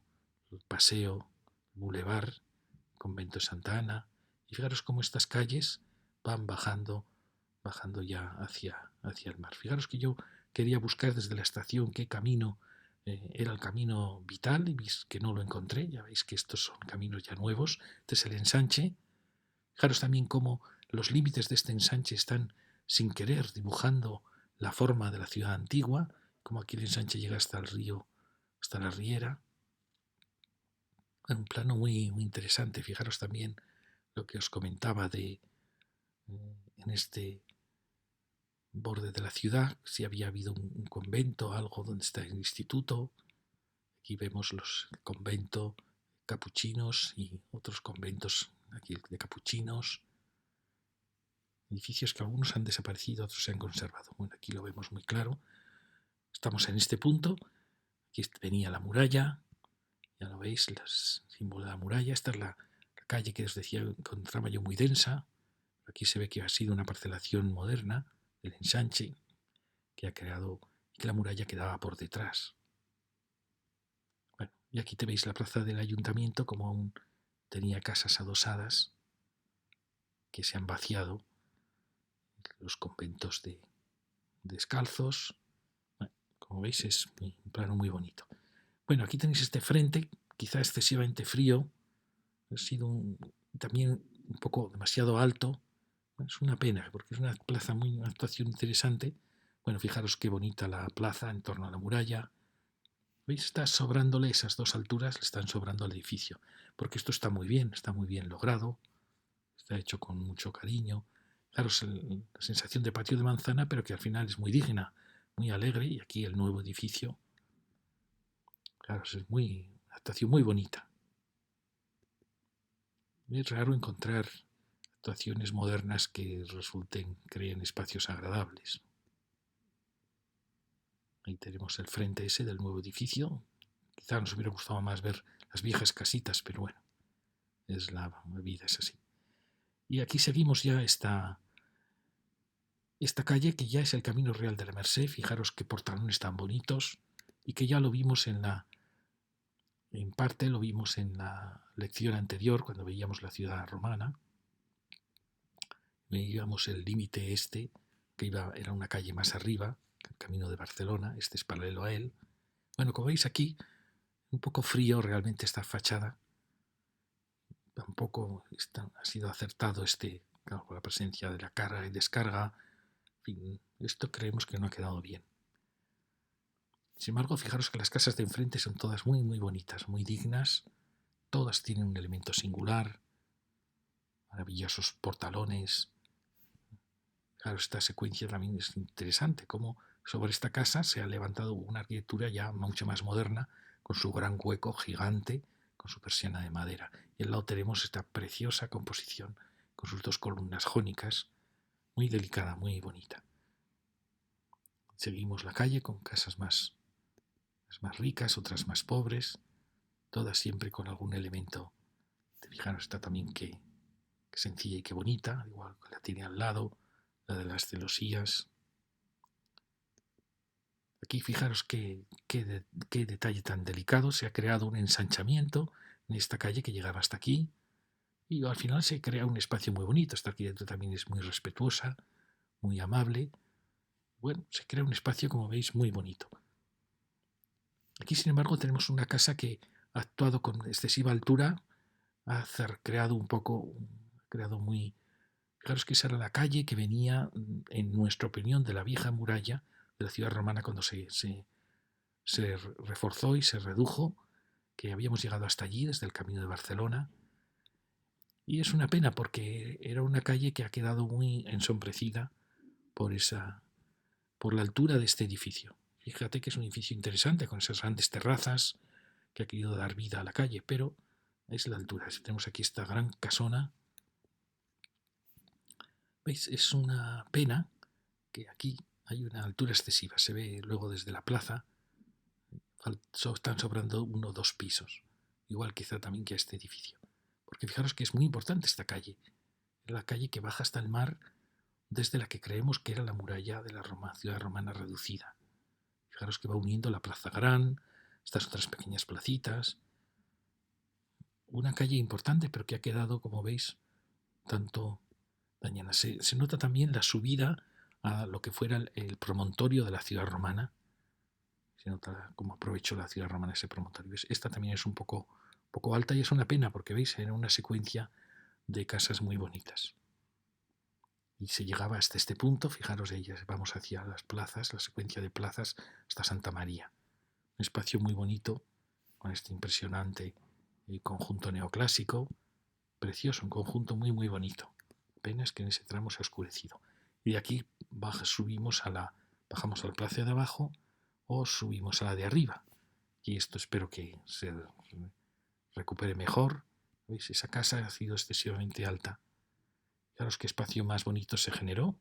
el paseo, el Boulevard, el convento de Santa Ana. Y fijaros cómo estas calles van bajando ya hacia el mar. Fijaros que yo quería buscar desde la estación qué camino era el camino vital y veis que no lo encontré. Ya veis que estos son caminos ya nuevos. Este es el ensanche. Fijaros también cómo los límites de este ensanche están sin querer dibujando la forma de la ciudad antigua, como aquí el ensanche llega hasta el río, hasta la riera. En un plano muy, muy interesante. Fijaros también lo que os comentaba de en este borde de la ciudad, si había habido un convento, algo donde está el instituto. Aquí vemos los conventos capuchinos y otros conventos aquí de capuchinos. Edificios que algunos han desaparecido, otros se han conservado. Bueno, aquí lo vemos muy claro. Estamos en este punto. Aquí venía la muralla. Ya lo veis, el símbolo de la muralla. Esta es la calle que os decía, encontraba yo muy densa. Aquí se ve que ha sido una parcelación moderna del ensanche que ha creado y que la muralla quedaba por detrás. Bueno, y aquí te veis la plaza del ayuntamiento, como aún tenía casas adosadas que se han vaciado, los conventos de descalzos. Bueno, como veis es un plano muy bonito. Bueno, aquí tenéis este frente, quizá excesivamente frío, ha sido también un poco demasiado alto. Bueno, es una pena, porque es una plaza una actuación interesante. Bueno, fijaros qué bonita la plaza en torno a la muralla. ¿Veis? Está sobrándole esas dos alturas, le están sobrando al edificio, porque esto está muy bien logrado, está hecho con mucho cariño. Claro, es la sensación de patio de manzana, pero que al final es muy digna, muy alegre, y aquí el nuevo edificio, claro, es una actuación muy bonita. Es raro encontrar actuaciones modernas que creen espacios agradables. Ahí tenemos el frente ese del nuevo edificio. Quizá nos hubiera gustado más ver las viejas casitas, pero bueno, la vida es así. Y aquí seguimos ya esta calle que ya es el Camino Real de la Merced. Fijaros qué portalones tan bonitos y que ya lo vimos en parte lo vimos en la lección anterior cuando veíamos la ciudad romana. Veíamos el límite este, que era una calle más arriba, el Camino de Barcelona, este es paralelo a él. Bueno, como veis aquí, un poco frío realmente esta fachada. Tampoco ha sido acertado claro, por la presencia de la carga y descarga, fin, esto creemos que no ha quedado bien. Sin embargo, fijaros que las casas de enfrente son todas muy, muy bonitas, muy dignas. Todas tienen un elemento singular, maravillosos portalones. Claro, esta secuencia también es interesante, cómo sobre esta casa se ha levantado una arquitectura ya mucho más moderna, con su gran hueco gigante, con su persiana de madera. Y al lado tenemos esta preciosa composición, con sus dos columnas jónicas, muy delicada, muy bonita. Seguimos la calle con casas más ricas, otras más pobres, todas siempre con algún elemento. Fijaros, está también que sencilla y que bonita, igual que la tiene al lado, la de las celosías. Aquí fijaros qué detalle tan delicado, se ha creado un ensanchamiento en esta calle que llegaba hasta aquí y al final se crea un espacio muy bonito. Esta arquitectura también es muy respetuosa, muy amable. Bueno, se crea un espacio, como veis, muy bonito. Aquí, sin embargo, tenemos una casa que ha actuado con excesiva altura, ha creado un poco, creado muy... Fijaros que esa era la calle que venía, en nuestra opinión, de la vieja muralla de la ciudad romana cuando se reforzó y se redujo, que habíamos llegado hasta allí desde el camino de Barcelona. Y es una pena porque era una calle que ha quedado muy ensombrecida por por la altura de este edificio. Fíjate que es un edificio interesante con esas grandes terrazas que ha querido dar vida a la calle, pero es la altura. Tenemos aquí esta gran casona. ¿Veis? Es una pena que aquí hay una altura excesiva. Se ve luego desde la plaza. Están sobrando 1 o 2 pisos. Igual quizá también que este edificio. Porque fijaros que es muy importante esta calle. Es la calle que baja hasta el mar desde la que creemos que era la muralla de la ciudad romana reducida. Fijaros que va uniendo la Plaza Gran, estas otras pequeñas placitas. Una calle importante, pero que ha quedado, como veis, tanto dañada. Se nota también la subida a lo que fuera el promontorio de la ciudad romana. Se nota cómo aprovechó la ciudad romana ese promontorio. Esta también es un poco alta y es una pena porque, veis, era una secuencia de casas muy bonitas. Y se llegaba hasta este punto, fijaros, ellas, vamos hacia las plazas, la secuencia de plazas hasta Santa María. Un espacio muy bonito, con este impresionante conjunto neoclásico, precioso, un conjunto muy, muy bonito. Apenas que en ese tramo se ha oscurecido. Y de aquí bajamos a la plaza de abajo o subimos a la de arriba. Y esto espero que se recupere mejor. ¿Veis? Esa casa ha sido excesivamente alta. Fijaros qué espacio más bonito se generó.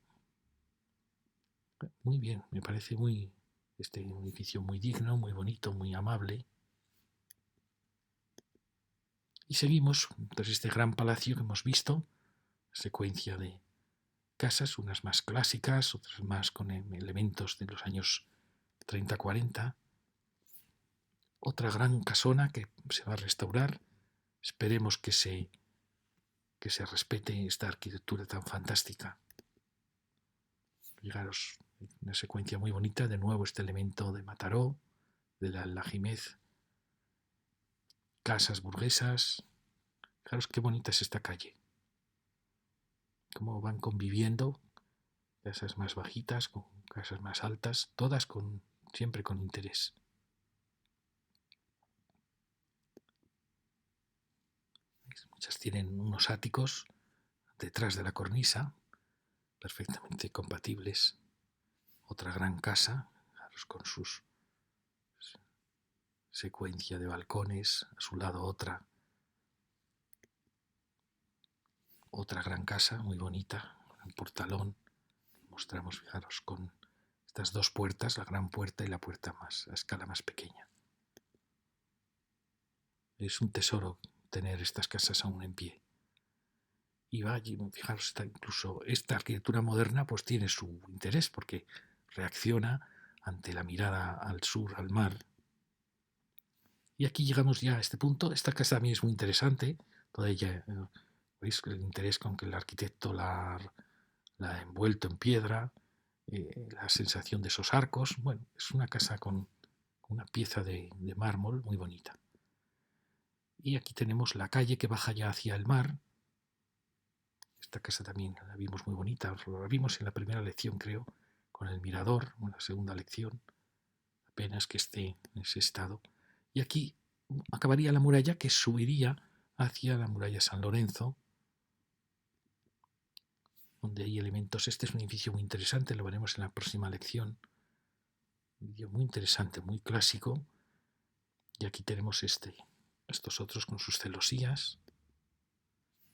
Muy bien, me parece un edificio muy digno, muy bonito, muy amable. Y seguimos tras este gran palacio que hemos visto, secuencia de casas, unas más clásicas, otras más con elementos de los años 30-40. Otra gran casona que se va a restaurar. Esperemos que se respete esta arquitectura tan fantástica. Fijaros, una secuencia muy bonita, de nuevo este elemento de Mataró, de la Alhajimez, casas burguesas. Fijaros qué bonita es esta calle. Cómo van conviviendo casas más bajitas con casas más altas, todas siempre con interés. Muchas tienen unos áticos detrás de la cornisa, perfectamente compatibles. Otra gran casa, con su secuencia de balcones, a su lado otra gran casa muy bonita, un portalón. Mostramos, fijaros, con estas 2 puertas, la gran puerta y la puerta a escala más pequeña. Es un tesoro tener estas casas aún en pie. Y fijaros, incluso esta arquitectura moderna pues tiene su interés porque reacciona ante la mirada al sur, al mar. Y aquí llegamos ya a este punto. Esta casa también es muy interesante. Toda ella, veis el interés con que el arquitecto la ha envuelto en piedra, la sensación de esos arcos. Bueno, es una casa con una pieza de mármol muy bonita. Y aquí tenemos la calle que baja ya hacia el mar. Esta casa también la vimos muy bonita, la vimos en la primera lección, creo, con el mirador, o en la segunda lección, apenas que esté en ese estado. Y aquí acabaría la muralla que subiría hacia la muralla San Lorenzo, donde hay elementos. Este es un edificio muy interesante, lo veremos en la próxima lección. Un edificio muy interesante, muy clásico. Y aquí tenemos estos otros con sus celosías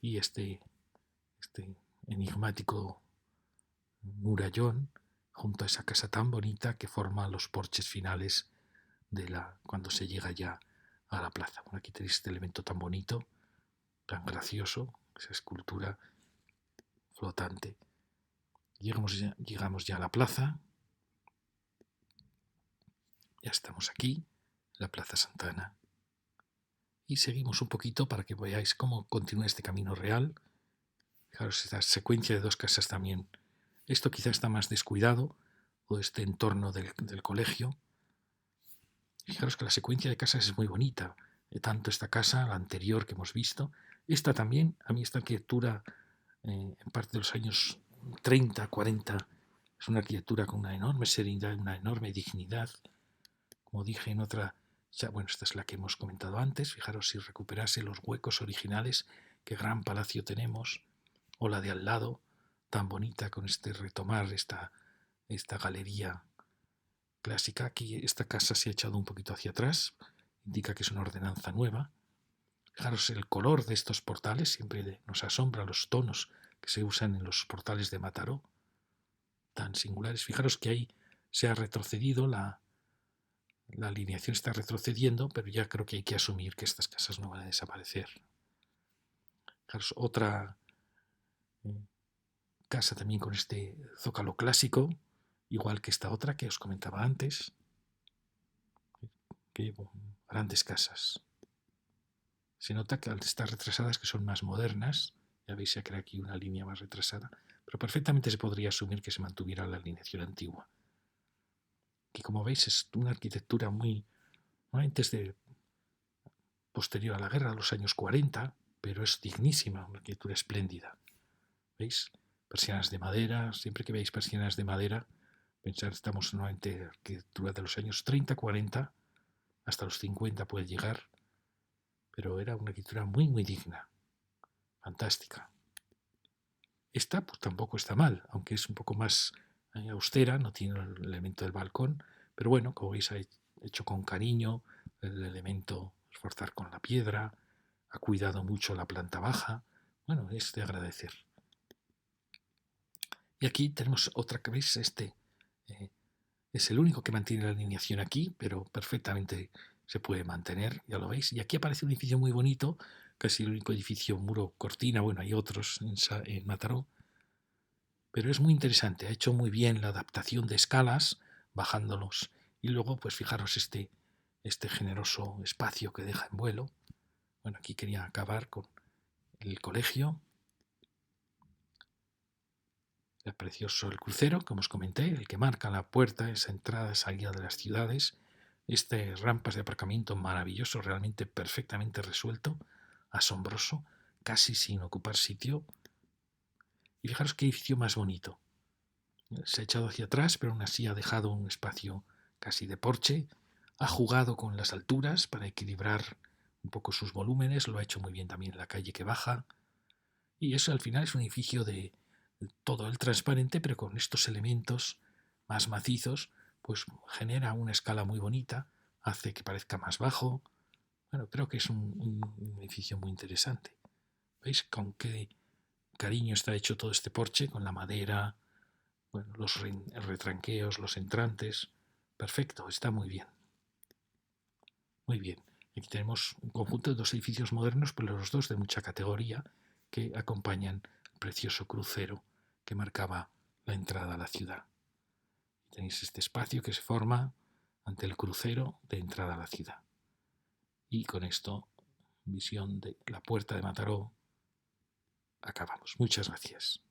y este enigmático murallón junto a esa casa tan bonita que forma los porches finales cuando se llega ya a la plaza. Bueno, aquí tenéis este elemento tan bonito, tan gracioso, esa escultura flotante. Llegamos ya a la plaza. Ya estamos aquí, la Plaza Santa Ana. Y seguimos un poquito para que veáis cómo continúa este camino real. Fijaros, esta secuencia de dos casas también. Esto quizá está más descuidado, o este entorno del colegio. Fijaros que la secuencia de casas es muy bonita. Tanto esta casa, la anterior que hemos visto. Esta también, a mí esta arquitectura, en parte de los años 30, 40, es una arquitectura con una enorme serenidad, una enorme dignidad. Como dije en otra, bueno, esta es la que hemos comentado antes, fijaros si recuperase los huecos originales, qué gran palacio tenemos, o la de al lado, tan bonita con retomar esta galería clásica. Aquí esta casa se ha echado un poquito hacia atrás, indica que es una ordenanza nueva. Fijaros el color de estos portales, siempre nos asombra los tonos que se usan en los portales de Mataró, tan singulares. Fijaros que ahí se ha retrocedido la alineación, está retrocediendo, pero ya creo que hay que asumir que estas casas no van a desaparecer. Fijaros, otra casa también con este zócalo clásico, igual que esta otra que os comentaba antes, que grandes casas. Se nota que al estar retrasadas que son más modernas, ya veis, se crea aquí una línea más retrasada, pero perfectamente se podría asumir que se mantuviera la alineación antigua. Que como veis es una arquitectura muy, normalmente posterior a la guerra, a los años 40, pero es dignísima, una arquitectura espléndida. ¿Veis? Persianas de madera, siempre que veáis persianas de madera, pensar estamos nuevamente en arquitectura de los años 30, 40, hasta los 50 puede llegar, pero era una arquitectura muy, muy digna, fantástica. Esta pues tampoco está mal, aunque es un poco más austera, no tiene el elemento del balcón, pero bueno, como veis, ha hecho con cariño el elemento, esforzar con la piedra, ha cuidado mucho la planta baja, bueno, es de agradecer. Y aquí tenemos otra que veis, es el único que mantiene la alineación aquí, pero perfectamente se puede mantener, ya lo veis. Y aquí aparece un edificio muy bonito, casi el único edificio muro cortina, bueno, hay otros en Mataró, pero es muy interesante, ha hecho muy bien la adaptación de escalas, bajándolos, y luego pues fijaros este generoso espacio que deja en vuelo. Bueno, aquí quería acabar con el colegio. El precioso el crucero, como os comenté, el que marca la puerta, esa entrada, salida de las ciudades, rampas de aparcamiento maravilloso, realmente perfectamente resuelto, asombroso, casi sin ocupar sitio. Y fijaros qué edificio más bonito. Se ha echado hacia atrás, pero aún así ha dejado un espacio casi de porche, ha jugado con las alturas para equilibrar un poco sus volúmenes, lo ha hecho muy bien también en la calle que baja, y eso al final es un edificio de todo el transparente, pero con estos elementos más macizos, pues genera una escala muy bonita, hace que parezca más bajo. Bueno, creo que es un edificio muy interesante. ¿Veis con qué cariño está hecho todo este porche? Con la madera, bueno, los retranqueos, los entrantes. Perfecto, está muy bien. Muy bien. Aquí tenemos un conjunto de dos edificios modernos, pero los dos de mucha categoría, que acompañan el precioso crucero que marcaba la entrada a la ciudad. Tenéis este espacio que se forma ante el crucero de entrada a la ciudad. Y con esto, visión de la puerta de Mataró, acabamos. Muchas gracias.